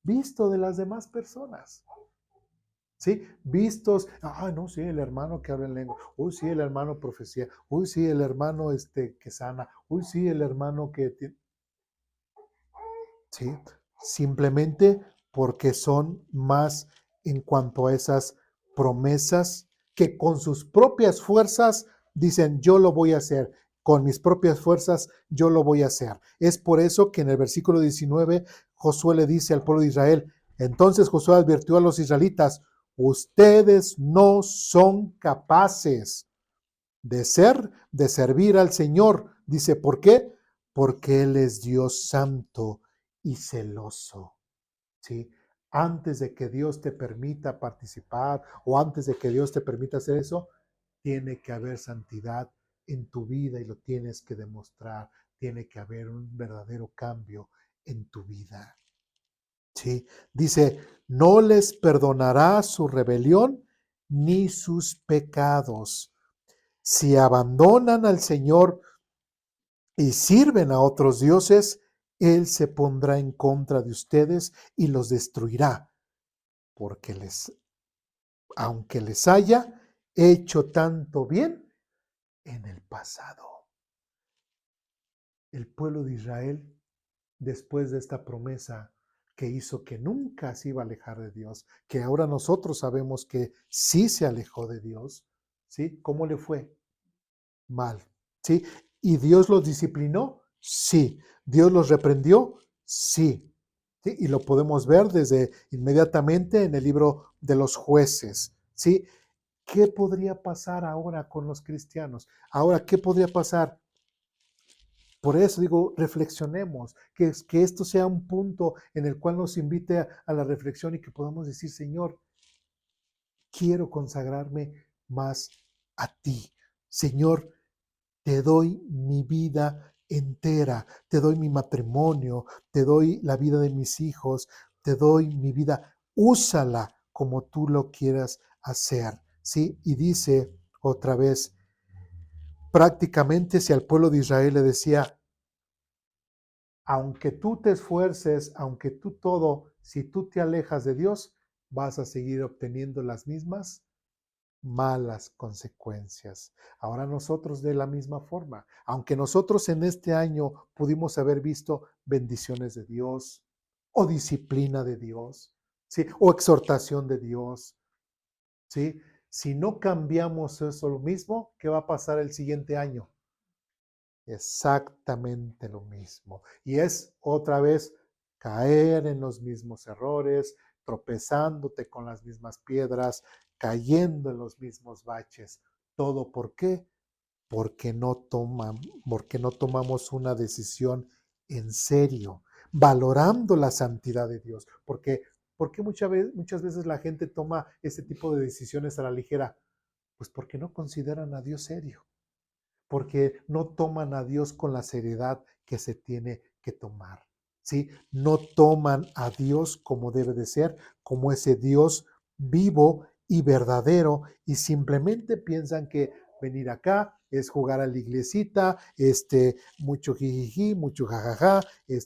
[SPEAKER 1] Visto de las demás personas. ¿Sí? Vistos, no, sí, el hermano que habla en lengua, uy, sí, el hermano profecía, uy, sí, el hermano que sana, uy, sí, el hermano que... ¿Sí? Simplemente porque son más en cuanto a esas promesas que con sus propias fuerzas dicen, yo lo voy a hacer, con mis propias fuerzas yo lo voy a hacer. Es por eso que en el versículo 19 Josué le dice al pueblo de Israel, entonces Josué advirtió a los israelitas, ustedes no son capaces de servir al Señor. Dice, ¿por qué? Porque Él es Dios santo y celoso, ¿sí? Antes de que Dios te permita participar o antes de que Dios te permita hacer eso, tiene que haber santidad en tu vida y lo tienes que demostrar. Tiene que haber un verdadero cambio en tu vida, ¿sí? Dice, no les perdonará su rebelión ni sus pecados. Si abandonan al Señor y sirven a otros dioses, Él se pondrá en contra de ustedes y los destruirá, porque aunque les haya hecho tanto bien en el pasado. El pueblo de Israel, después de esta promesa que hizo que nunca se iba a alejar de Dios, que ahora nosotros sabemos que sí se alejó de Dios, ¿sí? ¿Cómo le fue? Mal, ¿sí? ¿Y Dios los disciplinó? Sí. ¿Dios los reprendió? Sí. ¿Sí? Y lo podemos ver desde inmediatamente en el libro de los jueces, ¿sí? ¿Qué podría pasar ahora con los cristianos? Ahora, ¿qué podría pasar? Por eso digo, reflexionemos, que esto sea un punto en el cual nos invite a la reflexión y que podamos decir, Señor, quiero consagrarme más a ti. Señor, te doy mi vida entera, te doy mi matrimonio, te doy la vida de mis hijos, te doy mi vida, úsala como tú lo quieras hacer, ¿sí? Y dice otra vez, prácticamente si al pueblo de Israel le decía, aunque tú te esfuerces, aunque tú todo, si tú te alejas de Dios, vas a seguir obteniendo las mismas malas consecuencias. Ahora nosotros de la misma forma, aunque nosotros en este año pudimos haber visto bendiciones de Dios o disciplina de Dios, ¿sí? O exhortación de Dios, ¿sí? Si no cambiamos eso lo mismo, ¿qué va a pasar el siguiente año? Exactamente lo mismo. Y es otra vez caer en los mismos errores, tropezándote con las mismas piedras, cayendo en los mismos baches. ¿Todo por qué? Porque no tomamos una decisión en serio, valorando la santidad de Dios. Porque muchas veces la gente toma este tipo de decisiones a la ligera? Pues porque no consideran a Dios serio, porque no toman a Dios con la seriedad que se tiene que tomar, ¿sí? No toman a Dios como debe de ser, como ese Dios vivo y verdadero, y simplemente piensan que venir acá es jugar a la iglesita, mucho jijiji, mucho jajaja,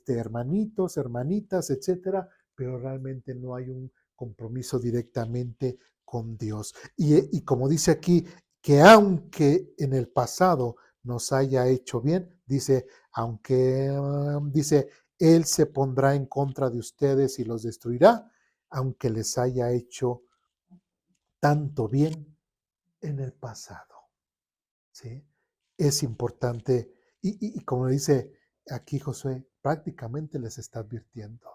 [SPEAKER 1] hermanitos, hermanitas, etcétera, pero realmente no hay un compromiso directamente con Dios. Y como dice aquí, que aunque en el pasado nos haya hecho bien, dice, Él se pondrá en contra de ustedes y los destruirá, aunque les haya hecho tanto bien en el pasado, ¿sí? Es importante, y como dice aquí Josué, prácticamente les está advirtiendo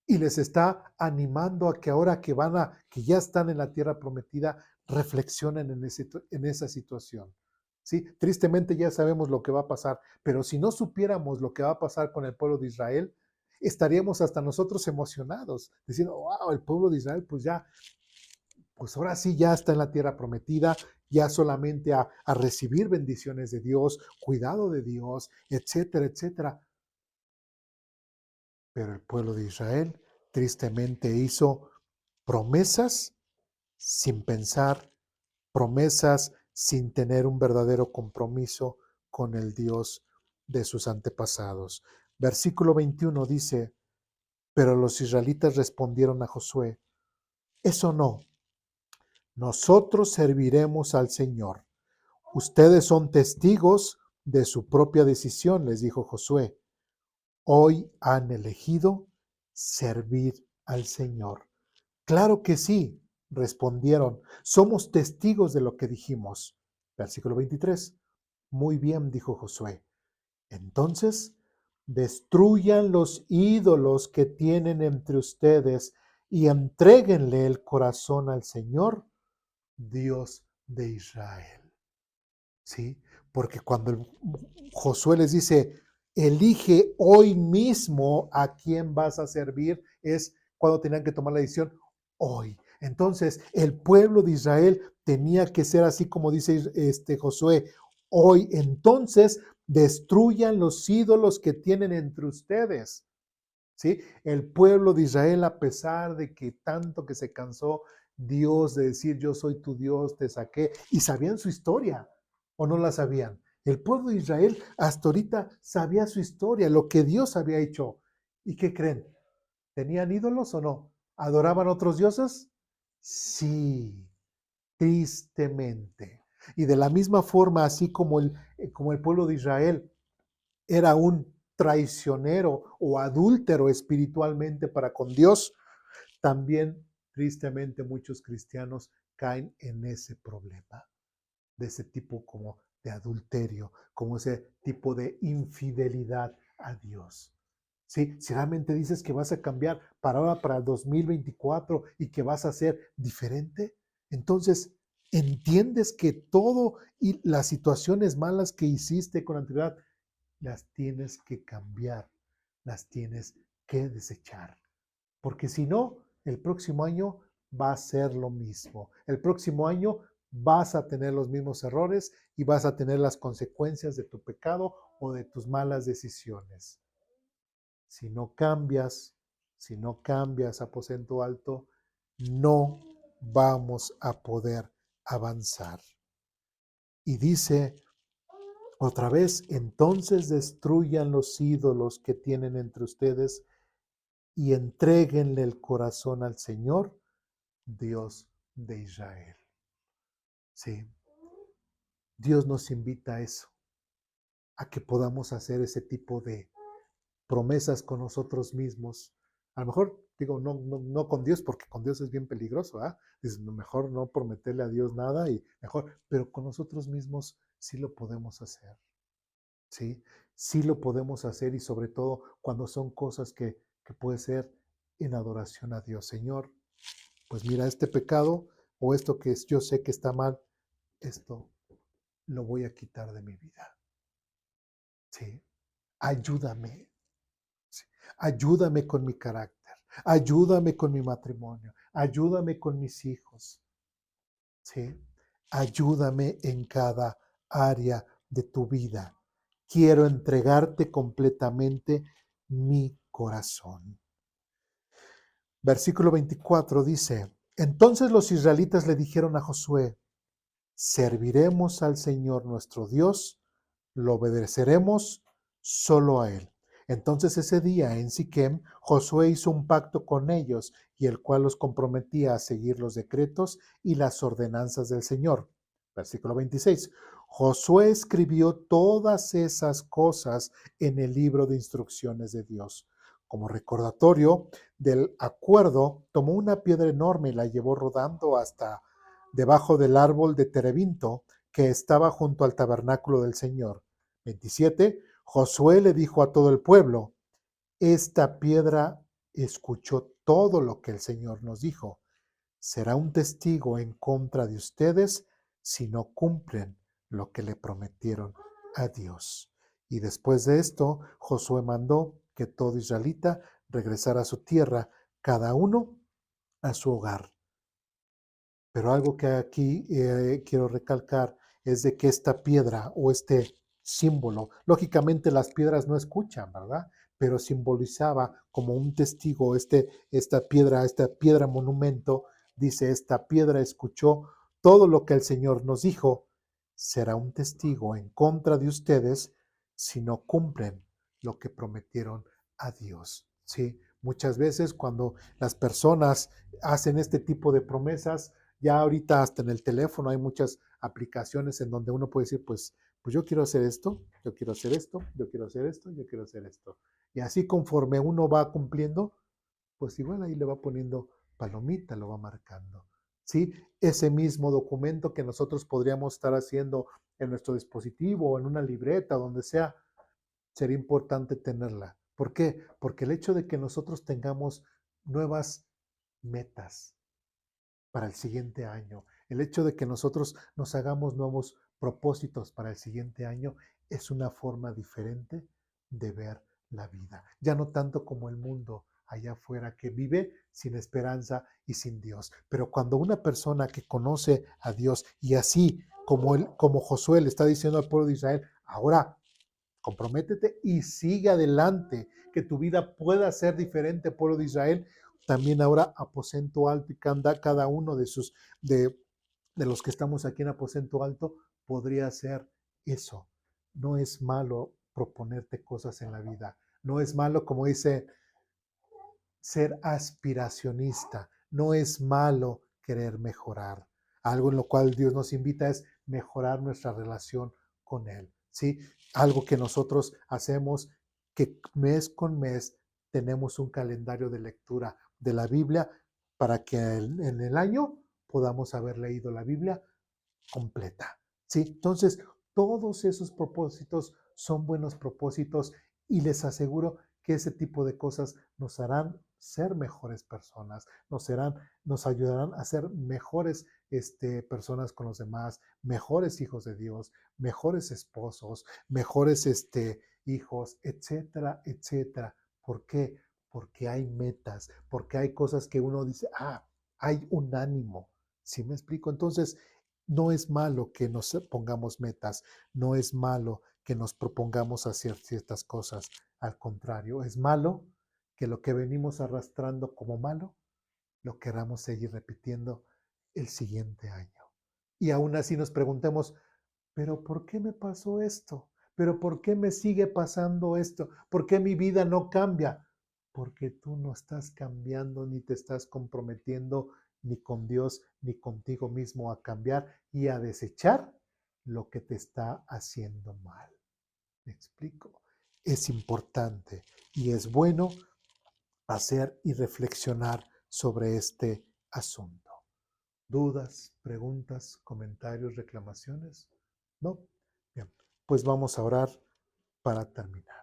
[SPEAKER 1] y les está animando a que ahora que ya están en la tierra prometida, reflexionen en esa situación. ¿Sí? Tristemente ya sabemos lo que va a pasar, pero si no supiéramos lo que va a pasar con el pueblo de Israel, estaríamos hasta nosotros emocionados, diciendo, wow, el pueblo de Israel pues ahora sí ya está en la tierra prometida, ya solamente a recibir bendiciones de Dios, cuidado de Dios, etcétera, etcétera. Pero el pueblo de Israel tristemente hizo promesas sin pensar, promesas sin tener un verdadero compromiso con el Dios de sus antepasados. Versículo 21 dice, pero los israelitas respondieron a Josué, eso no, nosotros serviremos al Señor. Ustedes son testigos de su propia decisión, les dijo Josué. Hoy han elegido servir al Señor. Claro que sí, respondieron. Somos testigos de lo que dijimos. Versículo 23. Muy bien, dijo Josué. Entonces, destruyan los ídolos que tienen entre ustedes y entréguenle el corazón al Señor, Dios de Israel. ¿Sí? Porque cuando Josué les dice, elige hoy mismo a quién vas a servir, es cuando tenían que tomar la decisión hoy. Entonces, el pueblo de Israel tenía que ser así como dice Josué, hoy. Entonces, destruyan los ídolos que tienen entre ustedes. ¿Sí? El pueblo de Israel, a pesar de que tanto que se cansó Dios de decir, yo soy tu Dios, te saqué, y sabían su historia, o no la sabían. El pueblo de Israel hasta ahorita sabía su historia, lo que Dios había hecho. ¿Y qué creen? ¿Tenían ídolos o no? ¿Adoraban otros dioses? Sí, tristemente. Y de la misma forma, así como el pueblo de Israel era un traicionero o adúltero espiritualmente para con Dios, también tristemente muchos cristianos caen en ese problema, de ese tipo como de adulterio, como ese tipo de infidelidad a Dios. ¿Sí? Si realmente dices que vas a cambiar para ahora, para el 2024 y que vas a ser diferente, entonces entiendes que todo y las situaciones malas que hiciste con anterioridad las tienes que cambiar, las tienes que desechar. Porque si no, el próximo año va a ser lo mismo. El próximo año vas a tener los mismos errores y vas a tener las consecuencias de tu pecado o de tus malas decisiones. Si no cambias, aposento alto, no vamos a poder avanzar. Y dice otra vez, entonces destruyan los ídolos que tienen entre ustedes y entréguenle el corazón al Señor, Dios de Israel. Sí, Dios nos invita a eso, a que podamos hacer ese tipo de promesas con nosotros mismos. A lo mejor, digo, no con Dios, porque con Dios es bien peligroso, ¿ah? Es mejor no prometerle a Dios nada y mejor, pero con nosotros mismos sí lo podemos hacer. ¿Sí? Sí lo podemos hacer y sobre todo cuando son cosas que puede ser en adoración a Dios. Señor, pues mira, este pecado o esto que yo sé que está mal, esto lo voy a quitar de mi vida. ¿Sí? Ayúdame. ¿Sí? Ayúdame con mi carácter. Ayúdame con mi matrimonio. Ayúdame con mis hijos. ¿Sí? Ayúdame en cada área de tu vida. Quiero entregarte completamente mi corazón. Versículo 24 dice, entonces los israelitas le dijeron a Josué, serviremos al Señor nuestro Dios, lo obedeceremos solo a Él. Entonces ese día en Siquem, Josué hizo un pacto con ellos y el cual los comprometía a seguir los decretos y las ordenanzas del Señor. Versículo 26. Josué escribió todas esas cosas en el libro de instrucciones de Dios. Como recordatorio del acuerdo, tomó una piedra enorme y la llevó rodando hasta debajo del árbol de terebinto que estaba junto al tabernáculo del Señor. 27. Josué le dijo a todo el pueblo, esta piedra escuchó todo lo que el Señor nos dijo. Será un testigo en contra de ustedes si no cumplen lo que le prometieron a Dios. Y después de esto, Josué mandó que todo israelita regresara a su tierra, cada uno a su hogar. Pero algo que aquí quiero recalcar es de que esta piedra o este símbolo, lógicamente las piedras no escuchan, ¿verdad? pero simbolizaba como un testigo, esta piedra monumento, dice, esta piedra escuchó todo lo que el Señor nos dijo, será un testigo en contra de ustedes si no cumplen lo que prometieron a Dios. ¿Sí? Muchas veces cuando las personas hacen este tipo de promesas, ya ahorita hasta en el teléfono hay muchas aplicaciones en donde uno puede decir, pues yo quiero hacer esto, yo quiero hacer esto, yo quiero hacer esto, yo quiero hacer esto. Y así conforme uno va cumpliendo, pues igual ahí le va poniendo palomita, lo va marcando. ¿Sí? Ese mismo documento que nosotros podríamos estar haciendo en nuestro dispositivo o en una libreta, donde sea, sería importante tenerla. ¿Por qué? Porque el hecho de que nosotros tengamos nuevas metas para el siguiente año, el hecho de que nosotros nos hagamos nuevos propósitos para el siguiente año, es una forma diferente de ver la vida. Ya no tanto como el mundo allá afuera que vive sin esperanza y sin Dios. Pero cuando una persona que conoce a Dios y así como Josué le está diciendo al pueblo de Israel, ahora comprométete y sigue adelante, que tu vida pueda ser diferente, pueblo de Israel. También ahora aposento alto y cada uno de, de los que estamos aquí en aposento alto podría hacer eso. No es malo proponerte cosas en la vida. No es malo, como dice, ser aspiracionista. No es malo querer mejorar. Algo en lo cual Dios nos invita es mejorar nuestra relación con Él. ¿Sí? Algo que nosotros hacemos, que mes con mes tenemos un calendario de lectura de la Biblia para que en el año podamos haber leído la Biblia completa. ¿Sí? Entonces, todos esos propósitos son buenos propósitos y les aseguro que ese tipo de cosas nos harán ser mejores personas, nos ayudarán a ser mejores personas con los demás, mejores hijos de Dios, mejores esposos, mejores hijos, etcétera, etcétera. ¿Por qué? Porque hay metas, porque hay cosas que uno dice, hay un ánimo. ¿Sí me explico? Entonces, no es malo que nos pongamos metas, no es malo que nos propongamos hacer ciertas cosas. Al contrario, es malo que lo que venimos arrastrando como malo lo queramos seguir repitiendo el siguiente año. Y aún así nos preguntemos, pero ¿por qué me pasó esto? ¿Pero por qué me sigue pasando esto? ¿Por qué mi vida no cambia? Porque tú no estás cambiando ni te estás comprometiendo ni con Dios ni contigo mismo a cambiar y a desechar lo que te está haciendo mal. ¿Me explico? Es importante y es bueno hacer y reflexionar sobre este asunto. ¿Dudas, preguntas, comentarios, reclamaciones? ¿No? Bien, pues vamos a orar para terminar.